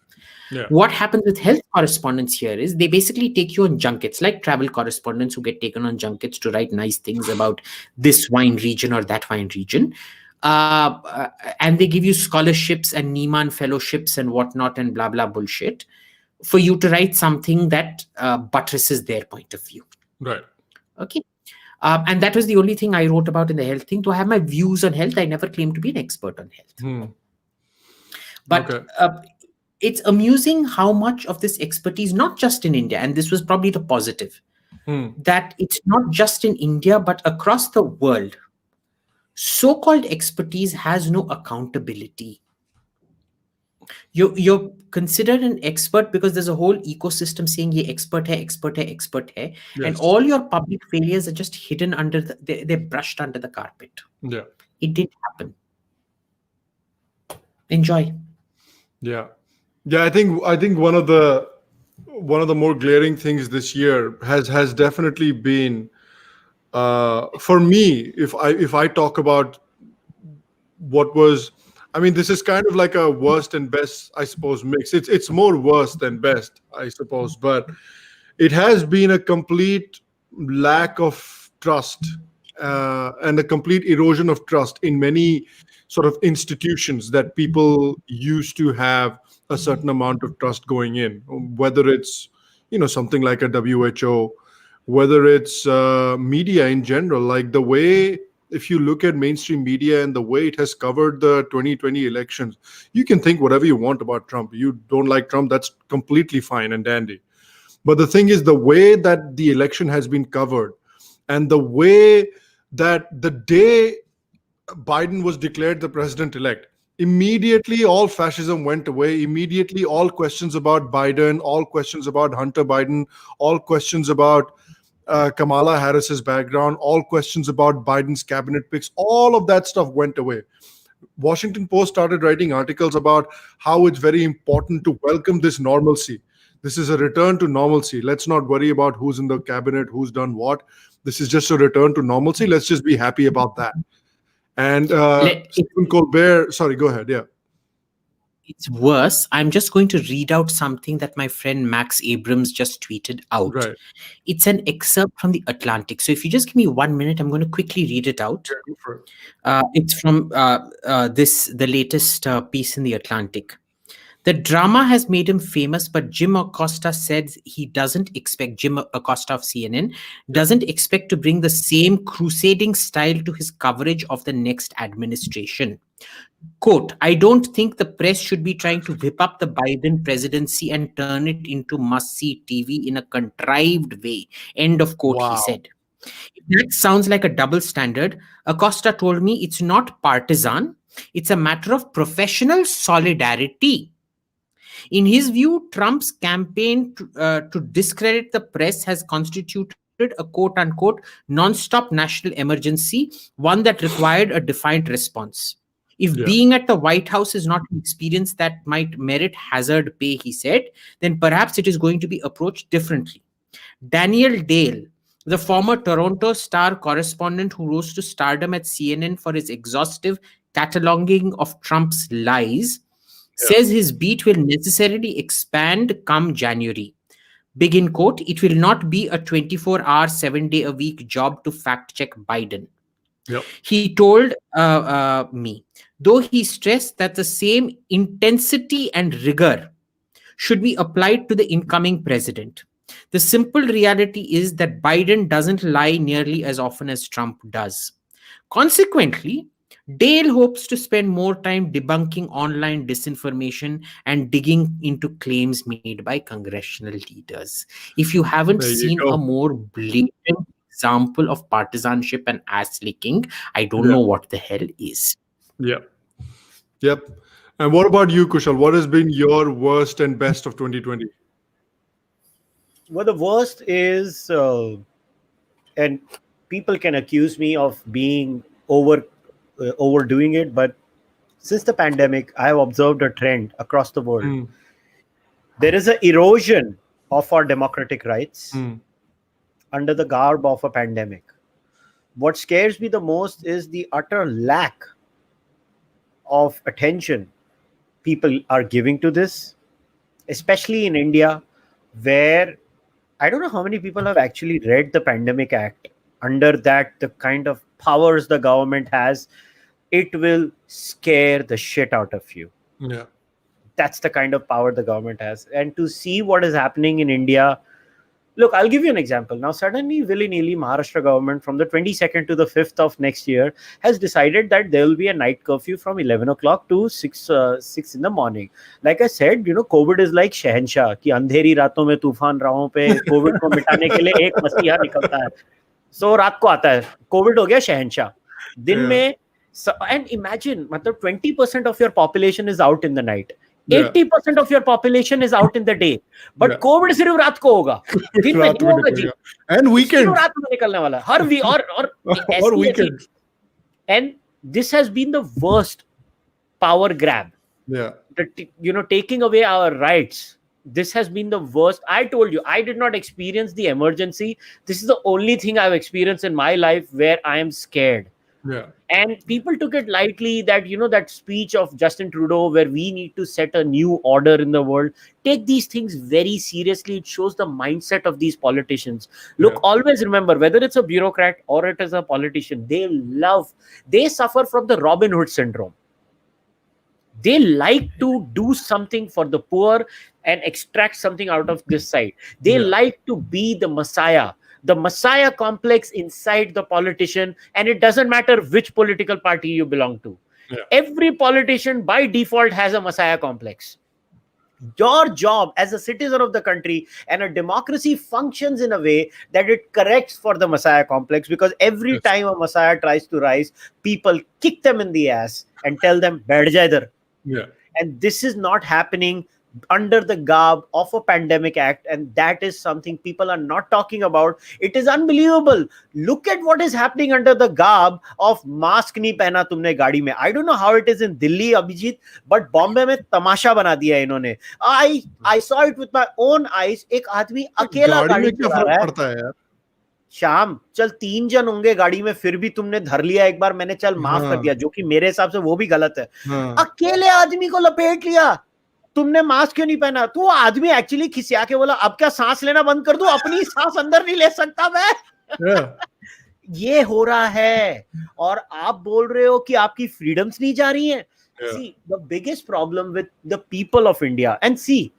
What happens with health correspondents here is they basically take you on junkets, like travel correspondents who get taken on junkets to write nice things about this wine region or that wine region. And they give you scholarships and Nieman fellowships and whatnot and blah, blah bullshit for you to write something that buttresses their point of view. Okay. And that was the only thing I wrote about in the health thing. To have my views on health, I never claimed to be an expert on health. But it's amusing how much of this expertise, not just in India, and this was probably the positive, that it's not just in India, but across the world, so-called expertise has no accountability. You're considered an expert because there's a whole ecosystem saying ye expert hai, expert hai, expert hai. And all your public failures are just hidden under they're brushed under the carpet. It didn't happen. Enjoy. I think one of the more glaring things this year has definitely been for me, if I talk about what was, I mean, this is kind of like a worst and best, I suppose, mix. It's more worse than best, I suppose, but it has been a complete lack of trust and a complete erosion of trust in many sort of institutions that people used to have a certain amount of trust going in, whether it's, something like a WHO, whether it's media in general, like the way, if you look at mainstream media and the way it has covered the 2020 elections, you can think whatever you want about Trump. You don't like Trump, that's completely fine and dandy. But the thing is, the way that the election has been covered and the way that the day Biden was declared the president-elect, immediately all fascism went away. Immediately all questions about Biden, all questions about Hunter Biden, all questions about Kamala Harris's background, all questions about Biden's cabinet picks, all of that stuff went away. Washington Post started writing articles about how it's very important to welcome this normalcy. This is a return to normalcy. Let's not worry about who's in the cabinet, who's done what. This is just a return to normalcy. Let's just be happy about that. And Stephen Colbert, sorry, go ahead. Yeah. It's worse. I'm just going to read out something that my friend Max Abrams just tweeted out. Right. It's an excerpt from the Atlantic. So if you just give me 1 minute, I'm going to quickly read it out. Yeah, go for it. It's from the latest piece in the Atlantic. The drama has made him famous, but Jim Acosta said he doesn't expect, Jim Acosta of CNN, doesn't expect to bring the same crusading style to his coverage of the next administration. Quote, I don't think the press should be trying to whip up the Biden presidency and turn it into must-see TV in a contrived way. End of quote, Wow. he said. That sounds like a double standard. Acosta told me it's not partisan. It's a matter of professional solidarity. In his view, Trump's campaign to discredit the press has constituted a quote-unquote non-stop national emergency, one that required a defiant response. If being at the White House is not an experience that might merit hazard pay, he said, then perhaps it is going to be approached differently. Daniel Dale, the former Toronto Star correspondent who rose to stardom at CNN for his exhaustive cataloging of Trump's lies, says his beat will necessarily expand come January. Begin quote, it will not be a 24-hour, 7-day-a-week job to fact-check Biden. Yep. He told me, though he stressed that the same intensity and rigor should be applied to the incoming president. The simple reality is that Biden doesn't lie nearly as often as Trump does. Consequently, Dale hopes to spend more time debunking online disinformation and digging into claims made by congressional leaders. If you haven't seen a more blatant example of partisanship and ass licking, I don't know what the hell is. Yep. And what about you, Kushal? What has been your worst and best of 2020? Well, the worst is, and people can accuse me of being overdoing it, but since the pandemic, I have observed a trend across the world. There is an erosion of our democratic rights under the garb of a pandemic. What scares me the most is the utter lack of attention people are giving to this, especially in India, where I don't know how many people have actually read the Pandemic Act. Under that, the kind of powers the government has, it will scare the shit out of you. Yeah. That's the kind of power the government has. And to see what is happening in India, look, I'll give you an example. Now, suddenly, willy-nilly, Maharashtra government from the 22nd to the 5th of next year has decided that there will be a night curfew from 11 o'clock to 6 in the morning. Like I said, COVID is like Shahenshah, कि अंधेरी रातों में तूफान राहों पे COVID को मिटाने के लिए एक मसीहा निकलता है. So रात को आता है. COVID हो गया शहंशाह. दिन में, and imagine, मतलब 20% of your population is out in the night. 80% of your population is out in the day, but COVID सिर्फ रात को होगा. दिन में क्यों होगा जी? And weekend. रात में निकलने वाला. हर और weekend. And this has been the worst power grab. Yeah. Taking away our rights. This has been the worst. I told you, I did not experience the emergency. This is the only thing I've experienced in my life where I am scared. Yeah. And people took it lightly, that, that speech of Justin Trudeau where we need to set a new order in the world. Take these things very seriously. It shows the mindset of these politicians. Look, always remember, whether it's a bureaucrat or it is a politician, they suffer from the Robin Hood syndrome. They like to do something for the poor and extract something out of this side. They like to be the Messiah complex inside the politician, and it doesn't matter which political party you belong to. Every politician by default has a Messiah complex. your job as a citizen of the country, and a democracy functions in a way that it corrects for the Messiah complex, because every time a Messiah tries to rise, people kick them in the ass and tell them, "Baith ja idhar." Yeah. And this is not happening under the garb of a pandemic act, and that is something people are not talking about. It is unbelievable. Look at what is happening under the garb of mask nahi pehna tumne gaadi mein. I don't know how it is in Delhi, Abhijit, but Bombay mein tamasha bana diya hai inhone. I saw it with my own eyes. एक आदमी अकेला गाड़ी गाड़ी में क्या चला फर्क रहा है. पड़ता है यार? शाम, चल 3 जन होंगे गाड़ी में, फिर भी तुमने धर लिया एक बार, मैंने चल माफ कर दिया, जो कि मेरे हिसाब से वो भी गलत है. अकेले आदमी को लपेट लिया, तुमने मास्क क्यों नहीं पहना? तो आदमी एक्चुअली खिसिया के बोला, अब क्या सांस लेना बंद कर दूं? अपनी सांस अंदर नहीं ले सकता मैं? ये हो रहा है, और आप बोल रहे हो कि आपकी फ्रीडम्स नहीं जा रही हैं. See, the biggest problem with the people of India, and see,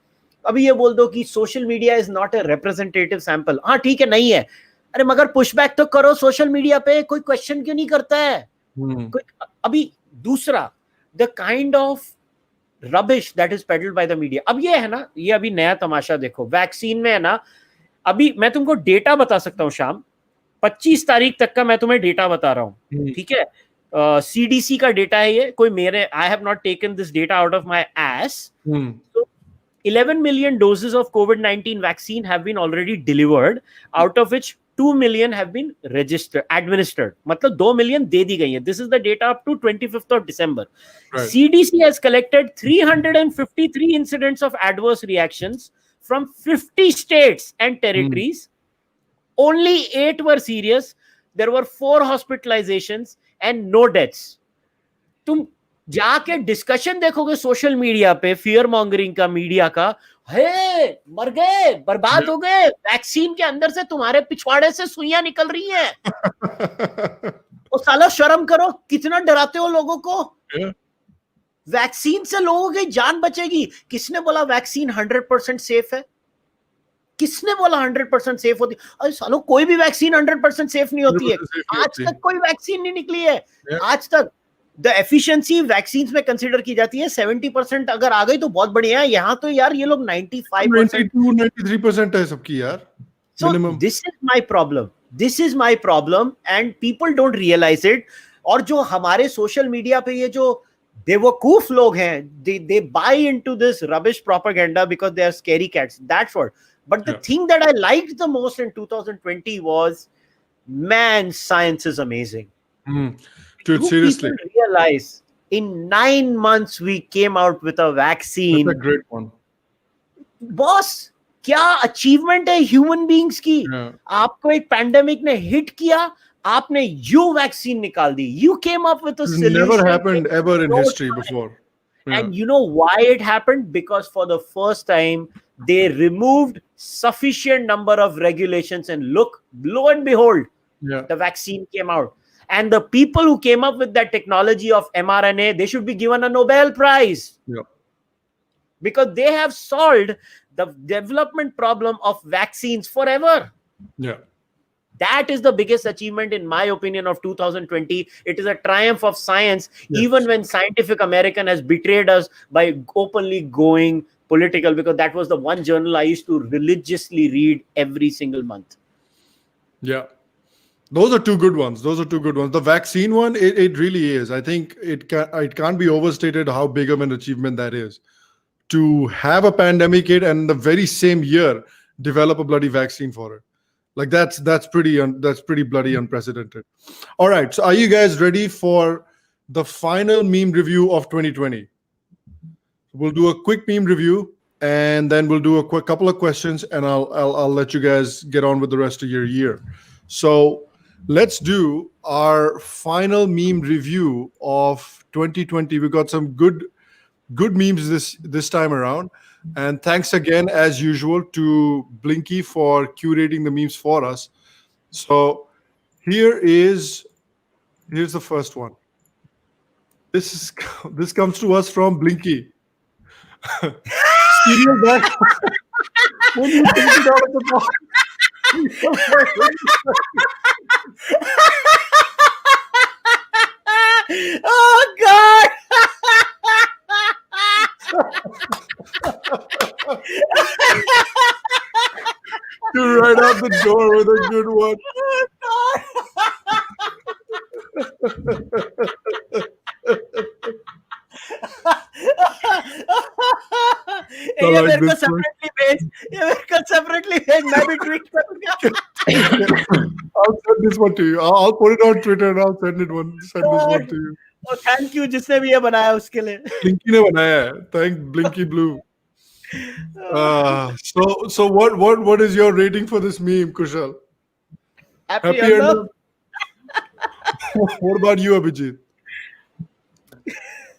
अभी ये बोल दो कि social media is not a representative sample. हाँ ठीक है, नहीं है, अरे मगर पुशबैक तो करो सोशल मीडिया पे. कोई क्वेश्चन क्यों नहीं करता है? अभी दूसरा, the kind of rubbish that is peddled by the media. अब ये है ना, ये अभी नया तमाशा देखो वैक्सीन में है ना. अभी मैं तुमको डेटा बता सकता हूँ शाम, 25 तारीख तक का मैं तुम्हें डेटा बता रहा हूँ, ठीक है? CDC का डेटा है ये, कोई मेरे, I have not taken this data out of my S. 11 million doses of COVID-19 vaccine have been already delivered, out of which 2 million have been administered. मतलब 2 million दे दी गई है. This is the data up to 25th of December. Right. CDC has collected 353 incidents of adverse reactions from 50 states and territories. Only 8 were serious. There were 4 hospitalizations and no deaths. तुम जाके discussion देखोगे social media पे, fear mongering का, media का, हे मर गए, बर्बाद हो गए, वैक्सीन के अंदर से तुम्हारे पिछवाड़े से सुइयां निकल रही हैं. तो साला शर्म करो, कितना डराते हो लोगों को. वैक्सीन से लोगों की जान बचेगी. किसने बोला वैक्सीन 100% सेफ है? किसने बोला 100% सेफ होती? अरे सालो, कोई भी वैक्सीन 100% सेफ नहीं होती है. आज तक कोई वैक्सीन नहीं निकली है. आज तक द एफिशिएंसी वैक्सीन्स में कंसीडर की जाती है 70%. अगर आ गई तो बहुत बढ़िया है. यहाँ तो यार ये लोग 95%, 93% है सबकी यार. So this is my problem. This is my problem and people don't realize it. और जो हमारे सोशल मीडिया पे ये जो बेवकूफ लोग हैं, they buy into this rubbish propaganda because they are scary cats. That's what. But the thing that I liked the most in 2020 was, man, science is amazing. Dude, seriously. People realize in 9 months we came out with a vaccine. That's a great one. Boss, क्या achievement है human beings की. आपको एक pandemic ने hit किया, आपने you vaccine निकाल दी. You came up with a solution. Never happened ever in history before. And you know why it happened? Because for the first time they removed sufficient number of regulations, and look, lo and behold, the vaccine came out. And the people who came up with that technology of mRNA, they should be given a Nobel Prize. Because they have solved the development problem of vaccines forever. That is the biggest achievement, in my opinion, of 2020. It is a triumph of science, even when Scientific American has betrayed us by openly going political, because that was the one journal I used to religiously read every single month. Those are two good ones. The vaccine one, it really is. I think it can't be overstated how big of an achievement that is. To have a pandemic hit and the very same year develop a bloody vaccine for it. Like that's pretty bloody unprecedented. All right, so are you guys ready for the final meme review of 2020? We'll do a quick meme review and then we'll do a couple of questions, and I'll let you guys get on with the rest of your year. So let's do our final meme review of 2020. We got some good memes this time around, and thanks again as usual to Blinky for curating the memes for us. So here's the first one. This comes to us from Blinky. Cereal bag. When you take it out of the box. Oh God. You're right out the door with a good one. ये like मेरे को this one. separately भेज, ये मेरे को separately भेज, मैं भी tweet करूँगा. I'll send this one to you. I'll put it on Twitter and I'll send this one to you. Oh, thank you जिसने भी ये बनाया उसके लिए. Blinky ने बनाया है. Thank Blinky Blue. So what is your rating for this meme, Kushal? Happy Happy or or not? What about you, Abhijit?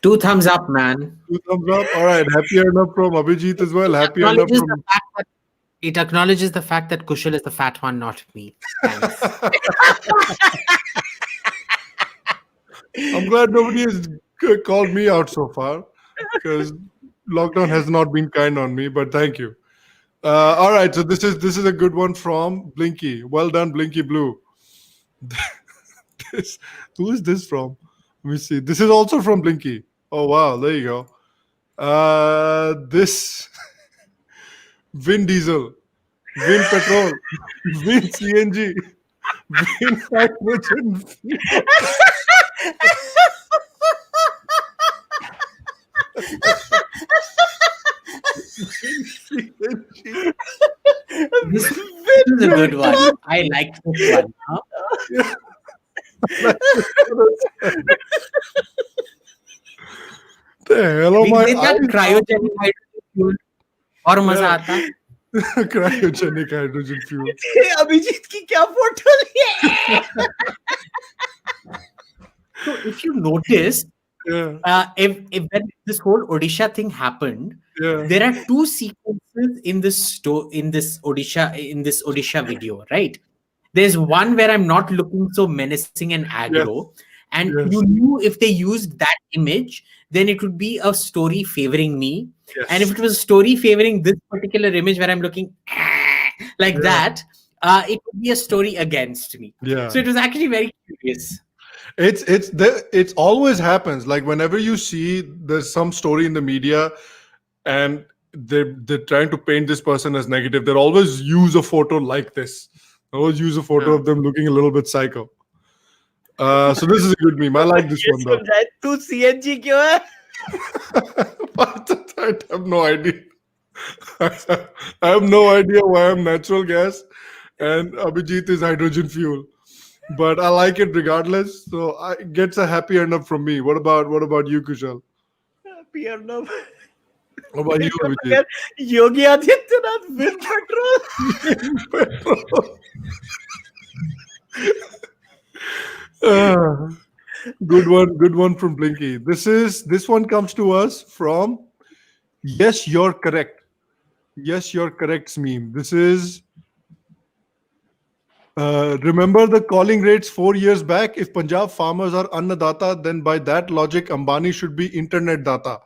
2 thumbs up, man. 2 thumbs up. All right. Happy or not from Abhijit as well. Happy or not from. It acknowledges the fact that Kushal is the fat one, not me. Thanks. I'm glad nobody has called me out so far because lockdown has not been kind on me. But thank you. All right. So this is a good one from Blinky. Well done, Blinky Blue. Who is this from? Let me see. This is also from Blinky. Oh wow, there you go. This Vin Diesel, Vin Petrol, Vin CNG, Vin hydrogen. This is a good one. I like this one. Huh? Yeah. The hell am I? Cryogenic hydrogen fuel और मजा आता. Cryogenic hydrogen fuel. Abhijit की क्या photo है? So if you notice, if when this whole Odisha thing happened, there are 2 sequences in this Odisha video, right? There's one where I'm not looking so menacing and aggro, and you knew if they used that image, then it would be a story favoring me. Yes. And if it was a story favoring this particular image where I'm looking like that, it would be a story against me. Yeah. So it was actually very curious. It always happens. Like whenever you see there's some story in the media and they're trying to paint this person as negative, they'll always use a photo like this. They always use a photo of them looking a little bit psycho. So this is a good meme. I like this one though. तू CNG क्यों है? I have no idea. I have no idea why I'm natural gas and Abhijit is hydrogen fuel. But I like it regardless. So it gets a happy end up from me. What about you, Kushal? Happy end up. What about you, Abhijit? Yogi Adityanath with petrol. Good one from Blinky. This one comes to us from Yes, You're Correct. Yes, You're Correct's meme. This is remember the calling rates 4 years back? If Punjab farmers are Annadata, then by that logic, Ambani should be Internet Data.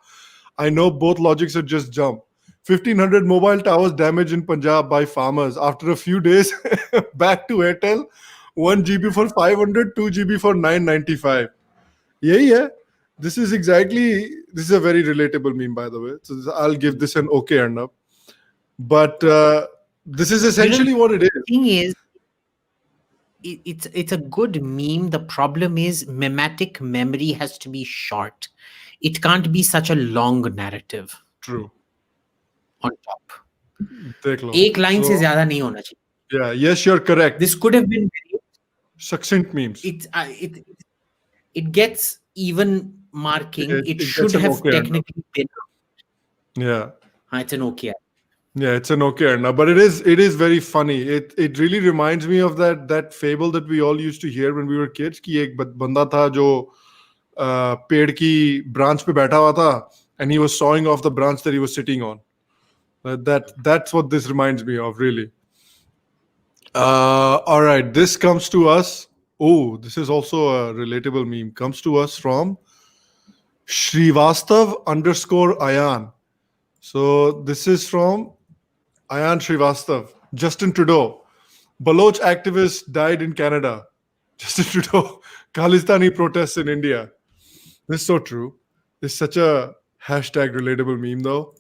I know both logics are just jump. 1,500 mobile towers damaged in Punjab by farmers. After a few days, back to Airtel. 1 GB for 500, 2 GB for 995. Yeah. This is a very relatable meme, by the way. So I'll give this an okay end up. But this is essentially what it is. The thing is, it's a good meme. The problem is mimetic memory has to be short. It can't be such a long narrative. True. On top. एक line से ज़्यादा नहीं होना चाहिए. Yeah, yes, you're correct. This could have been succinct memes. It gets even marking. It should have technically been. Yeah. It's an okay. Yeah, it's an okay now, but it is very funny. It really reminds me of that fable that we all used to hear when we were kids. कि एक बंदा था जो पेड़ की branch पे बैठा हुआ था, and he was sawing off the branch that he was sitting on. That's what this reminds me of, really. All right, this comes to us. Oh, this is also a relatable meme. Comes to us from Srivastav_Ayan. So this is from Ayan Srivastav. Justin Trudeau. Baloch activist died in Canada. Justin Trudeau. Khalistani protests in India. This is so true. It's such a hashtag relatable meme though.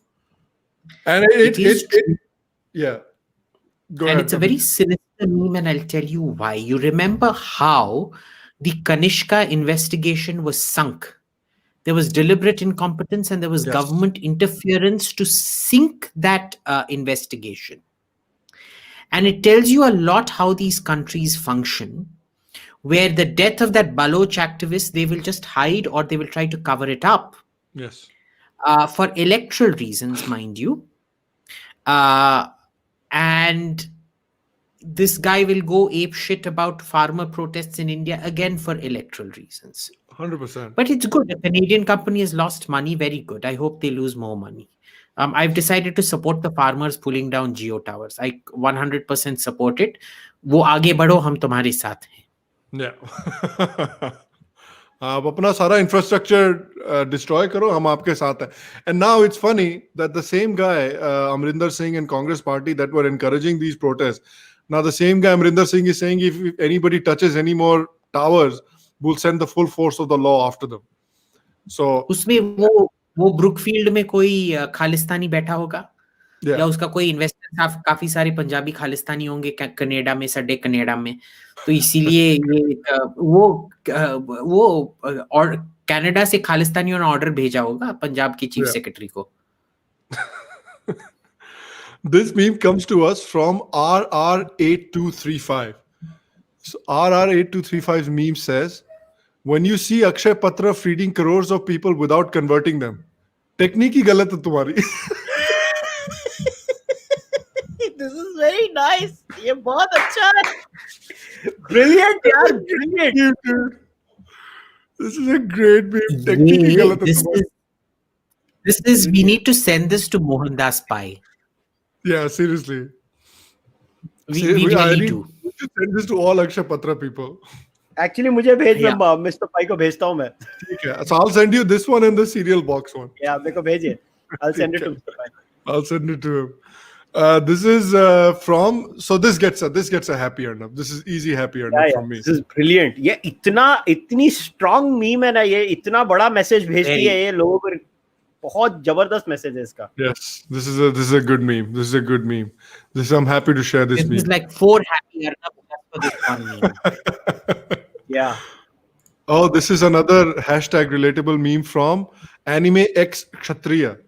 And It is true. yeah. Go And ahead. it's a very sinister meme, and I'll tell you why. You remember how the Kanishka investigation was sunk? There was deliberate incompetence and there was Yes. government interference to sink that investigation. And it tells you a lot how these countries function, where the death of that Baloch activist, they will just hide or they will try to cover it up Yes. for electoral reasons, mind you. And this guy will go ape shit about farmer protests in India again for electoral reasons. 100%. But it's good. A Canadian company has lost money. Very good. I hope they lose more money. I've decided to support the farmers pulling down geo towers. I 100% support it. वो आगे बढ़ो, हम तुम्हारे साथ हैं. Yeah. आप अपना सारा इंफ्रास्ट्रक्चर डिस्ट्रॉय करो, हम आपके साथ हैं. And now it's funny that the same guy, Amrinder Singh and Congress Party, that were encouraging these protests, now the same guy Amrinder Singh is saying if anybody touches any more towers, we'll send the full force of the law after them. So उसमें वो Brookfield में कोई खालिस्तानी बैठा होगा, या yeah. उसका कोई investor, काफी सारे पंजाबी खालिस्तानी होंगे कनाडा में, सडे कनाडा में. तो इसीलिए ये वो और कनाडा से खालिस्तानियों ने ऑर्डर भेजा होगा पंजाब के चीफ सेक्रेटरी को. This meme comes to us from RR8235. So RR8235's meme says, when you see Akshay Patra feeding crores of people without converting them, technique ही गलत है तुम्हारी. This is very nice. ये बहुत अच्छा है. Brilliant, यार, brilliant. Dude. This is a great meme. Technique ही गलत है तुम्हारी. This is we need to send this to Mohandas Pai. Yeah, seriously. We really do. We should send this to all Akshay Patra people. Actually, मुझे भेज Yeah. Mr. Pai को भेजता हूँ मैं. ठीक है. So I'll send you this one and the cereal box one. Yeah, मेरे को भेजिए. I'll send it to Mr. Pai. I'll send it to him. This is from. So this gets a happy earn up. This is easy happy earn up from me. This is brilliant. ये इतनी strong meme है ना, ये इतना बड़ा message भेजती है ये लोगों को. बहुत जबरदस्त मैसेज है इसका. Yes, this is a good meme. This is a good meme. I'm happy to share this meme. This is like 4 happy earn up for this one meme. Yeah. Oh, this is another hashtag relatable meme from Anime X Kshatriya.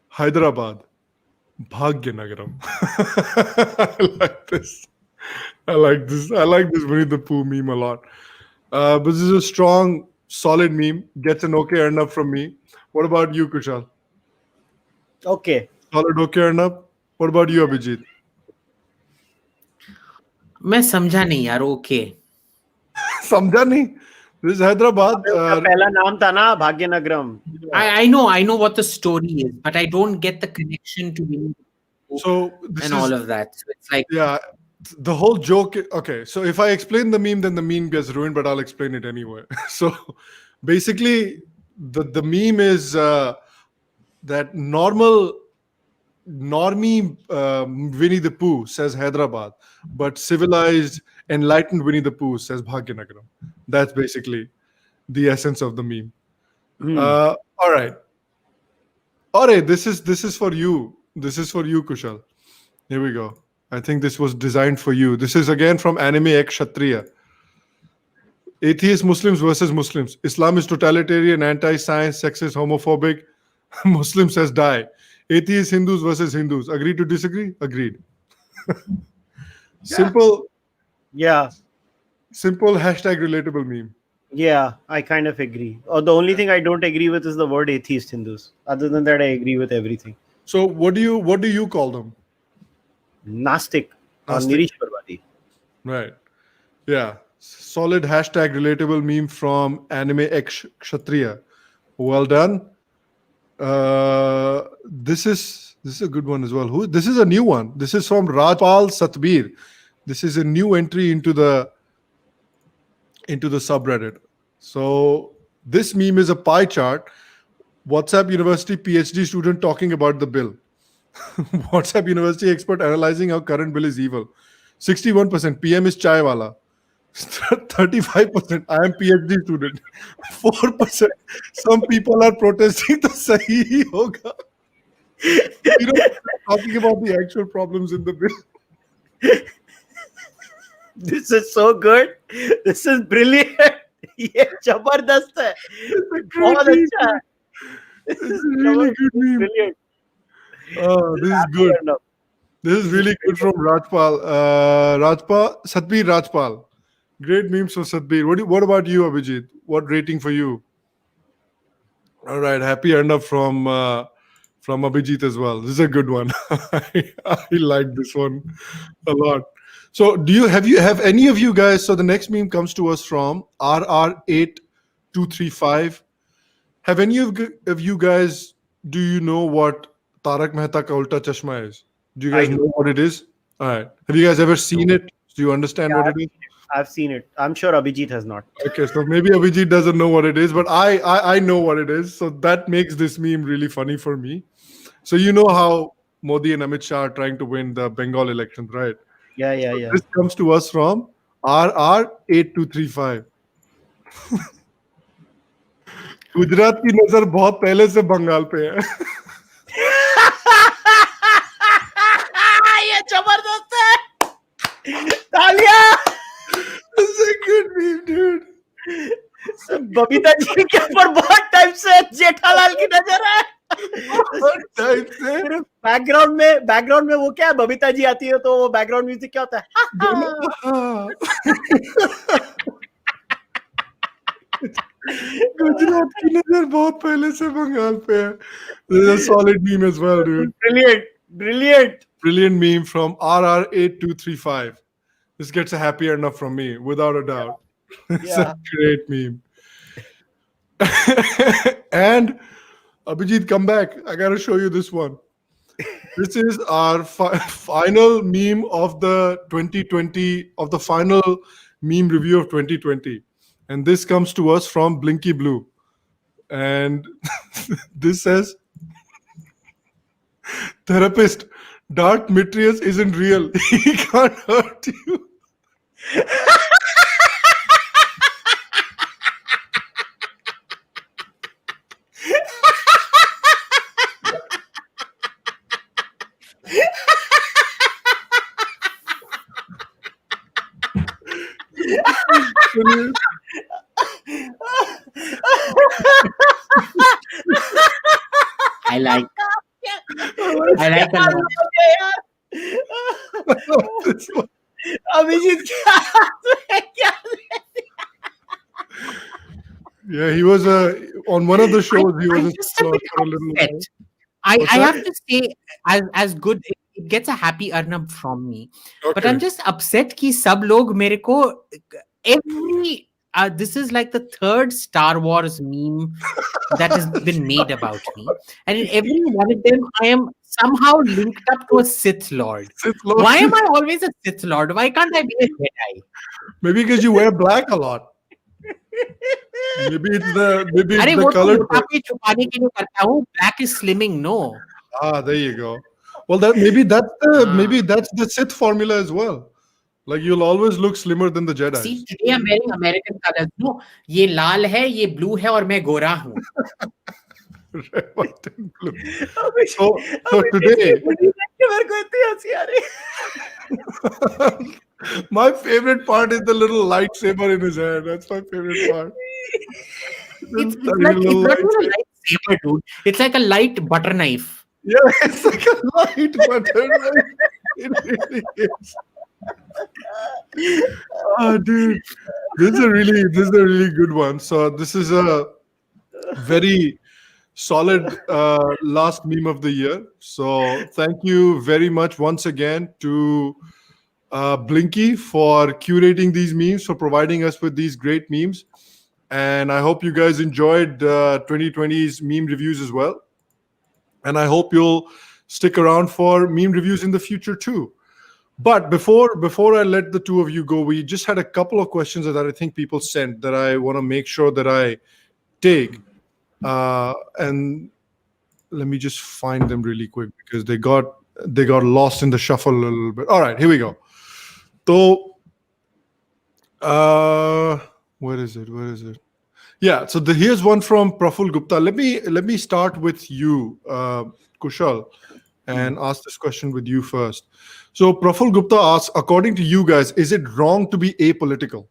Hyderabad, Bhagyanagram. I like this Winnie the Pooh meme a lot. But this is a strong, solid meme. Gets an okay earn up from me. What about you, Kushal? Okay. Solid okay earn up. What about you, Abhijit? मैं समझा नहीं यार. Okay. समझा नहीं. This is Hyderabad. पहला नाम था ना भाग्यनगरम. I know what the story is, but I don't get the connection to Winnie the So and all of that. So it's like, yeah, the whole joke. Okay, so if I explain the meme, then the meme gets ruined, but I'll explain it anyway. So basically, the meme is that normie Winnie the Pooh says Hyderabad, but civilized, enlightened Winnie the Pooh says Bhagyanagaram. That's basically the essence of the meme. All right. This is for you. This is for you, Kushal. Here we go. I think this was designed for you. This is again from Anime X Kshatriya. Atheist Muslims versus Muslims. Islam is totalitarian, anti-science, sexist, homophobic. Muslim says die. Atheist Hindus versus Hindus. Agree to disagree? Agreed. Simple. Yeah. Simple hashtag relatable meme. Yeah, I kind of agree. The only thing I don't agree with is the word atheist Hindus. Other than that, I agree with everything. So what do you call them? Nastic or Nirishwarwadi. Right. Yeah. Solid hashtag relatable meme from Anime X Kshatriya. Well done. This is a good one as well. This is a new one. This is from Rajpal Satbir. This is a new entry into the subreddit. So this meme is a pie chart. WhatsApp University PhD student talking about the bill. WhatsApp University expert analyzing how current bill is evil. 61%. PM is chai wala. 35%. I am PhD student. 4%. Some people are protesting the sahi hi hoga. Talking about the actual problems in the bill. This is so good. This is brilliant. ये जबरदस्त है. बहुत अच्छा है. This is a really good meme. Brilliant. Oh, this is good. This is really good from Rajpal. Satbir Rajpal. Great memes from Satbir. What about you, Abhijit? What rating for you? All right, happy Arnab from Abhijit as well. This is a good one. I like this one a lot. So, have any of you guys? So the next meme comes to us from RR8235. Have any of you guys? Do you know what Tarak Mehta Ka Ulta Chashma is? Do you guys know what it is? All right. Have you guys ever seen it? Do you understand what it is? I've seen it. I'm sure Abhijit has not. Okay, so maybe Abhijit doesn't know what it is, but I know what it is. So that makes this meme really funny for me. So you know how Modi and Amit Shah are trying to win the Bengal elections, right? Yeah. This comes to us from RR8235. Gujarat की नजर बहुत पहले से बंगाल पे है. ये जबरदस्त है. तालियां. This is a good meme, dude. Babita ji के ऊपर बहुत टाइम से जेठालाल की नजर है. सिर्फ बैकग्राउंड में वो क्या है, बबीता जी आती है तो वो बैकग्राउंड म्यूजिक क्या होता है? गुजरात की नजर बहुत पहले से बंगाल पे है. This is a solid meme as well, dude. Brilliant meme from RR8235. This gets a happy enough from me, without a doubt. It's a great meme. And Abhijit, come back. I gotta show you this one. This is our final meme of the 2020, of the final meme review of 2020. And this comes to us from Blinky Blue. And this says, therapist, Darth Mitrius isn't real. He can't hurt you. I like a lot. Abhijit क्या Yeah, he was on one of the shows. He was just a bit for a little while. upset. I have to say, as good, it gets a happy Arnab from me. Okay. But I'm just upset कि सब लोग मेरे को every this is like the third Star Wars meme that has been made about me, and in every one of them, I am somehow linked up to a Sith Lord. Why am I always a Sith Lord? Why can't I be a Jedi? Maybe because you wear black a lot. Maybe it's the color. छुपाने के लिए करता हूँ. Black is slimming. No. There you go. Well, maybe that's the Sith formula as well. Like you'll always look slimmer than the Jedi. See, today I'm wearing American colors. No, ये लाल है, ये blue है, और मैं गोरा हूँ. Red, white, and blue. So today, my favorite part is the little lightsaber in his hand. That's my favorite part. It's not even a lightsaber, dude. It's like a light butter knife. Yeah, it's like a light butter knife. It really is. Oh, dude, this is a really good one. So this is a very solid last meme of the year. So thank you very much once again to Blinky for curating these memes, for providing us with these great memes. And I hope you guys enjoyed 2020's meme reviews as well. And I hope you'll stick around for meme reviews in the future too. But before I let the two of you go, we just had a couple of questions that I think people sent that I want to make sure that I take. And let me just find them really quick because they got lost in the shuffle a little bit. All right, here we go. So Where is it? Where is it? Yeah. So here's one from Praful Gupta. Let me start with you, Kushal, and ask this question with you first. So Praful Gupta asks, according to you guys, is it wrong to be apolitical?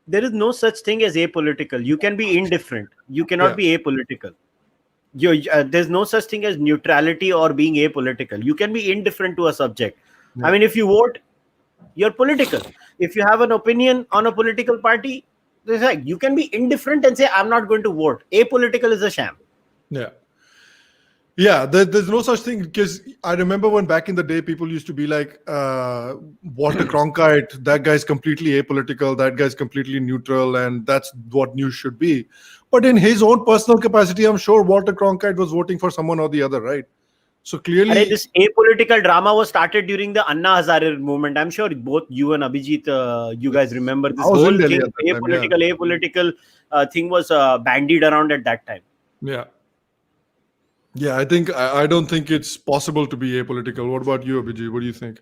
There is no such thing as apolitical. You can be indifferent. You cannot Yeah. be apolitical. There's no such thing as neutrality or being apolitical. You can be indifferent to a subject. I Yeah. mean, if you vote, you're political. If you have an opinion on a political party, it's like you can be indifferent and say, I'm not going to vote. Apolitical is a sham. Yeah. Yeah, there's no such thing, because I remember when back in the day people used to be like, Walter Cronkite, that guy's completely apolitical, that guy's completely neutral, and that's what news should be. But in his own personal capacity, I'm sure Walter Cronkite was voting for someone or the other, right? So clearly, This apolitical drama was started during the Anna Hazare movement. I'm sure both you and Abhijit, you guys remember this I was in whole Delhi thing. at that time. Yeah. Apolitical thing was bandied around at that time. Yeah. Yeah, I don't think it's possible to be apolitical. What about you, Abhijit? What do you think?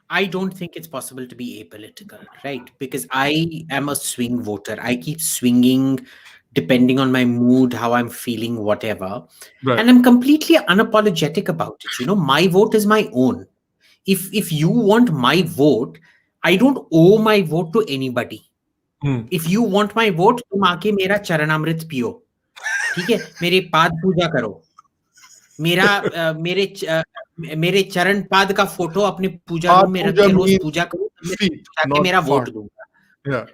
I don't think it's possible to be apolitical, right? Because I am a swing voter. I keep swinging depending on my mood, how I'm feeling, whatever. Right. And I'm completely unapologetic about it. My vote is my own. If you want my vote, I don't owe my vote to anybody. If you want my vote, तुम आके मेरा चरणामृत पियो, ठीक है? मेरे पाद पूजा करो, मेरे चरण पाद का फोटो अपने पूजा रूम में रख के रोज पूजा करो, ताकि मेरा वोट दूंगा. Yeah.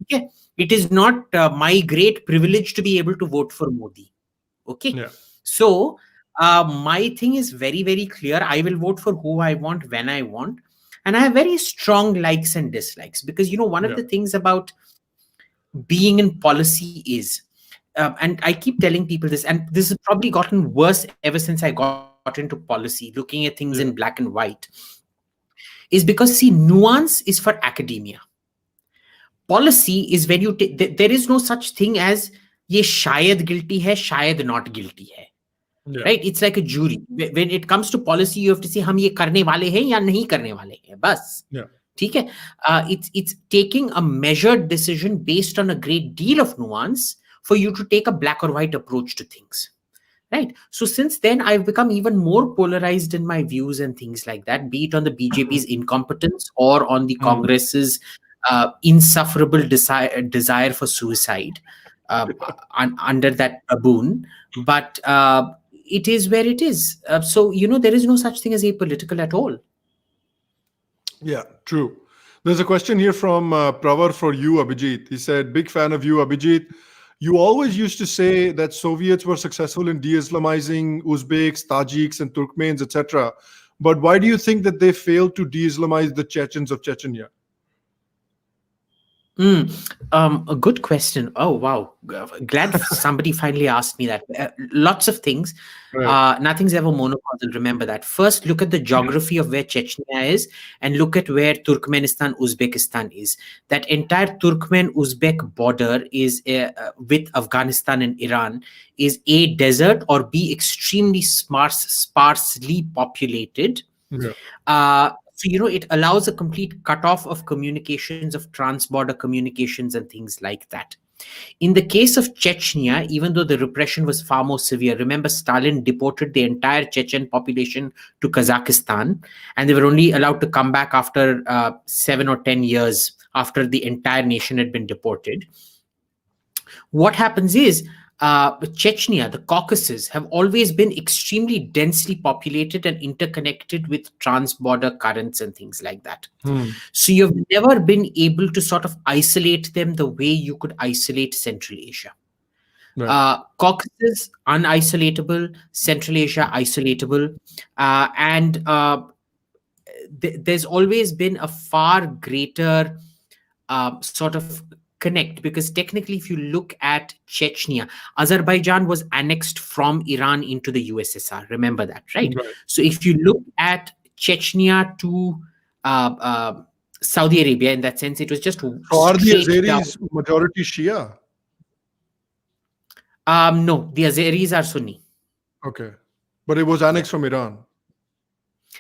Okay, it is not my great privilege to be able to vote for Modi. Okay. Yeah. So my thing is very, very clear. I will vote for who I want when I want. And I have very strong likes and dislikes, because, one of the things about being in policy is, and I keep telling people this, and this has probably gotten worse ever since I got into policy, looking at things in black and white, is because, see, nuance is for academia. Policy is when you there is no such thing as ye shayad guilty hai, shayad not guilty hai. Right? It's like a jury. When it comes to policy, you have to say hum ye karne wale hain ya nahi karne wale hain. Bas. Yeah. ठीक है? It's taking a measured decision based on a great deal of nuance for you to take a black or white approach to things. Right. So since then, I've become even more polarized in my views and things like that, be it on the BJP's incompetence or on the Congress's insufferable desire for suicide under that baboon. But it is where it is. So, there is no such thing as apolitical at all. Yeah, true. There's a question here from Pravar for you, Abhijit. He said, big fan of you, Abhijit. You always used to say that Soviets were successful in de-Islamizing Uzbeks, Tajiks, and Turkmens, etc. But why do you think that they failed to de-Islamize the Chechens of Chechnya? A good question. Oh, wow. Glad somebody finally asked me that. Lots of things. Right. Nothing's ever monocausal. Remember that. First, look at the geography of where Chechnya is and look at where Turkmenistan, Uzbekistan is. That entire Turkmen-Uzbek border is with Afghanistan and Iran is A, desert, or B, extremely sparsely populated. Yeah. So, it allows a complete cutoff of communications, of trans-border communications and things like that. In the case of Chechnya, even though the repression was far more severe, remember Stalin deported the entire Chechen population to Kazakhstan, and they were only allowed to come back after 7 or 10 years after the entire nation had been deported. What happens is, Chechnya, the Caucasus, have always been extremely densely populated and interconnected with trans-border currents and things like that. So you've never been able to sort of isolate them the way you could isolate Central Asia. Right. Caucasus, unisolatable. Central Asia, isolatable. And there's always been a far greater sort of connect, because technically if you look at Chechnya, Azerbaijan was annexed from Iran into the USSR. Remember that, right? So if you look at Chechnya to Saudi Arabia, in that sense, it was just so are the Azeris majority Shia? No, the Azeris are Sunni. Okay, but it was annexed from Iran.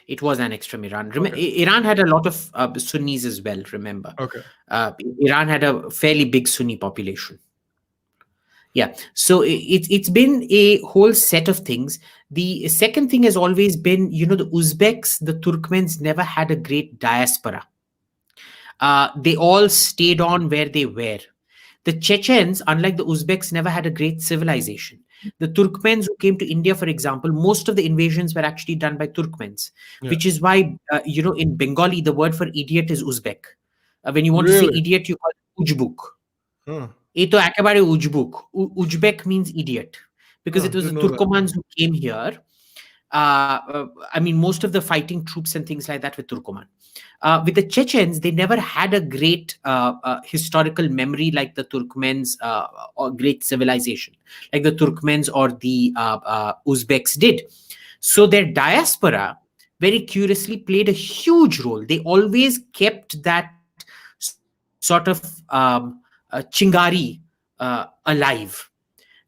It was annexed from Iran. Iran had a lot of Sunnis as well, remember. Okay. Iran had a fairly big Sunni population. Yeah. So it's been a whole set of things. The second thing has always been, the Uzbeks, the Turkmens never had a great diaspora. They all stayed on where they were. The Chechens, unlike the Uzbeks, never had a great civilization. The Turkmens who came to India, for example, most of the invasions were actually done by Turkmens, which is why, in Bengali, the word for idiot is Uzbek. When you want to say idiot, you call it Ujbuk. Eto ekebare Ujbuk. Uzbek means idiot because it was the Turkomans who came here. Most of the fighting troops and things like that were Turkoman. With the Chechens, they never had a great historical memory like the Turkmens or great civilization, like the Turkmens or the Uzbeks did. So their diaspora, very curiously, played a huge role. They always kept that sort of chingari alive.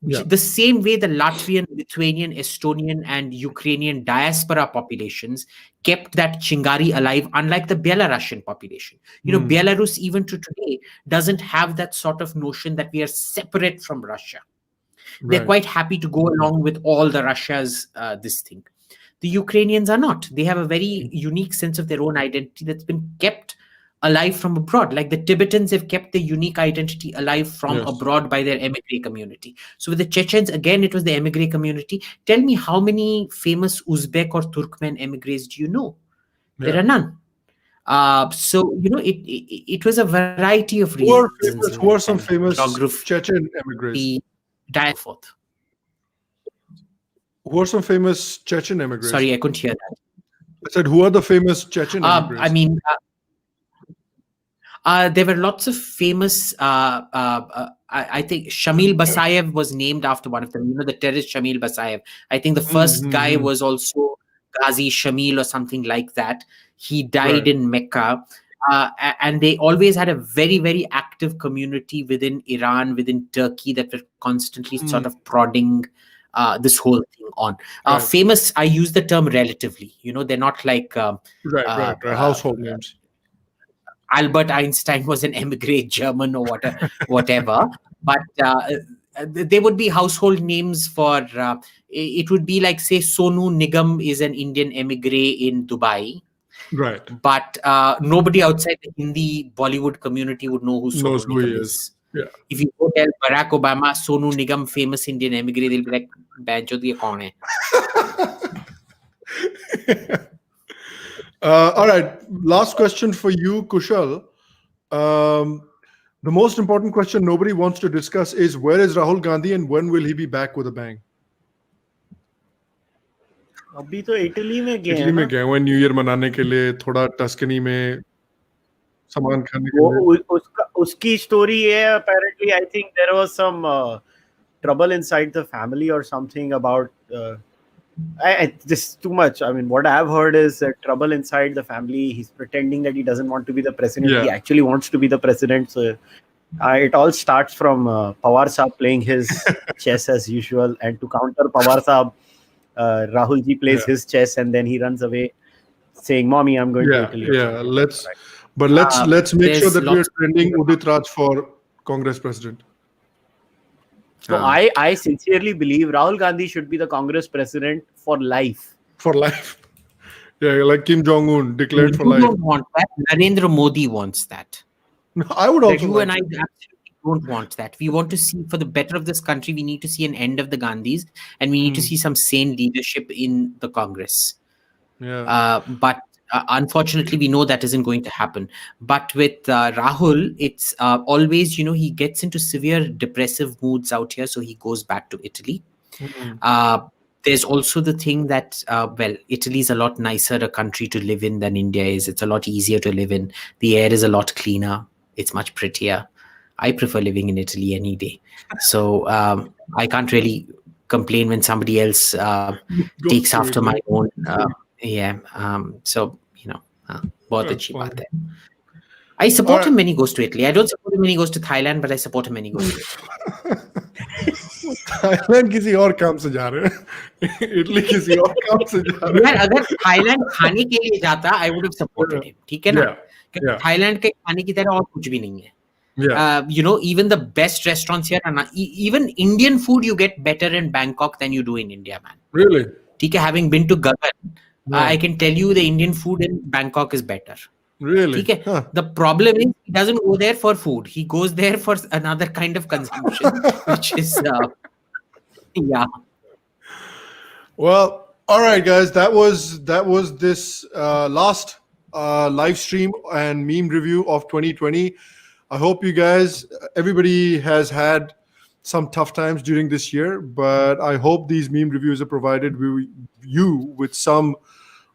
The same way the Latvian, Lithuanian, Estonian, and Ukrainian diaspora populations kept that chingari alive, unlike the Belarusian population. Belarus, even to today, doesn't have that sort of notion that we are separate from Russia. They're quite happy to go along with all the Russia's this thing. The Ukrainians are not. They have a very unique sense of their own identity that's been kept alive from abroad. Like the Tibetans have kept their unique identity alive from abroad by their emigre community. So with the Chechens, again, it was the emigre community. Tell me, how many famous Uzbek or Turkmen emigres do you know? There are none. So it was a variety of reasons. Who are some famous Chechen emigres? Who are some famous Chechen emigres? Sorry, I couldn't hear that. I said, who are the famous Chechen emigres? There were lots of famous, I think Shamil Basayev was named after one of them. The terrorist Shamil Basayev. I think the first guy was also Ghazi Shamil or something like that. He died in Mecca. And they always had a very, very active community within Iran, within Turkey, that were constantly sort of prodding this whole thing on. Famous, I use the term relatively. They're not like... household names. Albert Einstein was an emigrant German or whatever. But they would be household names for... it would be like, say, Sonu Nigam is an Indian emigre in Dubai. Right. But nobody outside the Hindi Bollywood community would know who Sonu Nigam is. Yeah. If you go tell Barack Obama, Sonu Nigam, famous Indian emigre, they'll be like, "Banjo, ye kaun hai?" All right. Last question for you, Kushal. The most important question nobody wants to discuss is, where is Rahul Gandhi and when will he be back with a bang? अभी तो Italy में गए Italy में गए हैं new year मनाने के लिए, थोड़ा टस्कनी में सामान खाने के लिए. उसकी स्टोरी है, apparently I think there was some trouble inside the family or something about this is too much. I mean, what I've heard is that trouble inside the family. He's pretending that he doesn't want to be the president. He actually wants to be the president. So it all starts from Pawar Saab playing his chess as usual, and to counter Pawar Saab, Rahul ji plays his chess, and then he runs away saying, "Mommy, I'm going to Italy." Let's make sure that we're trending Udit Raj for Congress president. So I sincerely believe Rahul Gandhi should be the Congress president for life. For life. Yeah, like Kim Jong-un declared for life. You don't want that. Narendra Modi wants that. No, I would also. You and I absolutely don't want that. We want to see, for the better of this country, we need to see an end of the Gandhis, and we need to see some sane leadership in the Congress. Yeah. But unfortunately, we know that isn't going to happen. But with Rahul, it's always, he gets into severe depressive moods out here, so he goes back to Italy. There's also the thing that, Italy is a lot nicer a country to live in than India is. It's a lot easier to live in. The air is a lot cleaner. It's much prettier. I prefer living in Italy any day. So I can't really complain when somebody else takes after my own... so, बहुत अच्छी बात है. I support him when he goes to Italy. I don't support him when he goes to Thailand, but I support him when he goes to Italy. Thailand किसी और काम से जा रहे हैं, इटली किसी और काम से जा रहे यार अगर थाईलैंड खाने के लिए जाता I would have supported him, ठीक है ना, yeah. थाईलैंड के खाने की तरह और कुछ भी नहीं है. Yeah. You know, even the best restaurants here are not, even Indian food you get better in Bangkok than you do in India, man. Really? ठीक है, having been to Gagan, Yeah. I can tell you the Indian food in Bangkok is better. Really? ठीक है. Huh. The problem is he doesn't go there for food. He goes there for another kind of consumption, which is yeah. Well, all right, guys. That was this last live stream and meme review of 2020. I hope you guys, everybody has had some tough times during this year, but I hope these meme reviews have provided you with some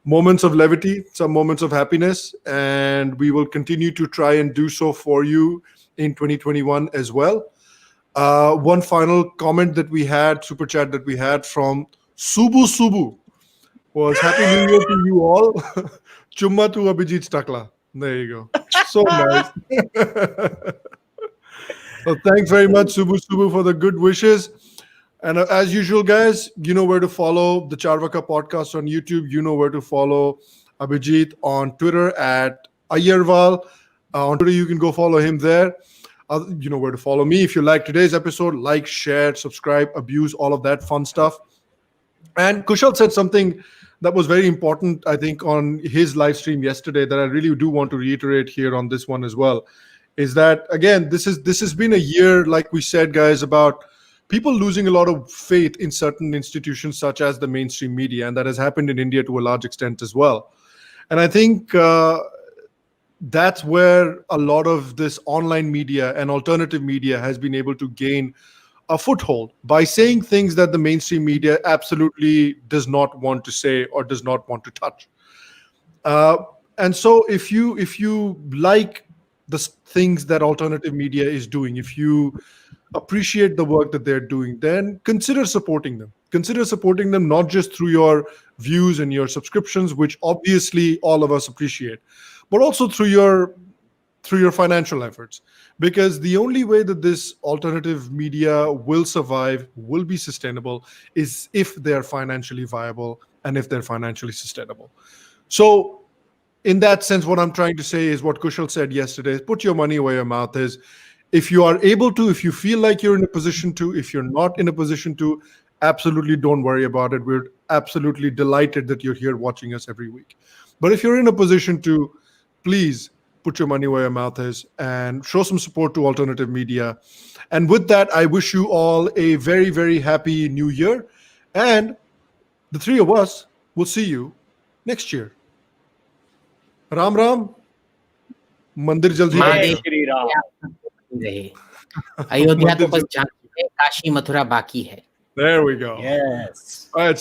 moments of levity, some moments of happiness, and we will continue to try and do so for you in 2021 as well. One final comment that we had, super chat that we had from Subu was Happy New Year to you all. Chumma tu Abhijit Takla. There you go. So nice. Well, thanks very much, Subu, for the good wishes. And as usual, guys, you know where to follow the Charvaka podcast on YouTube. You know where to follow Abhijit on Twitter at Ayerwal. On Twitter, you can go follow him there. You know where to follow me. If you like today's episode, like, share, subscribe, abuse, all of that fun stuff. And Kushal said something that was very important, I think, on his live stream yesterday that I really do want to reiterate here on this one as well, is that, again, this has been a year, like we said, guys, about people losing a lot of faith in certain institutions such as the mainstream media, and that has happened in India to a large extent as well. And I think that's where a lot of this online media and alternative media has been able to gain a foothold by saying things that the mainstream media absolutely does not want to say or does not want to touch. And so if you like the things that alternative media is doing, if you appreciate the work that they're doing, then consider supporting them. Consider supporting them not just through your views and your subscriptions, which obviously all of us appreciate, but also through your financial efforts. Because the only way that this alternative media will survive, will be sustainable, is if they're financially viable and if they're financially sustainable. So in that sense, what I'm trying to say is what Kushal said yesterday, put your money where your mouth is. If you are able to, if you feel like you're in a position to, if you're not in a position to, absolutely don't worry about it. We're absolutely delighted that you're here watching us every week. But if you're in a position to, please put your money where your mouth is and show some support to alternative media. And with that, I wish you all a very, very happy new year. And the three of us will see you next year. Ram Ram. Mandir jaldi Jai bनेगा. Shri Ram. रहे. अयोध्या तो बस जाना है, काशी मथुरा बाकी है. There we go. Yes. All right.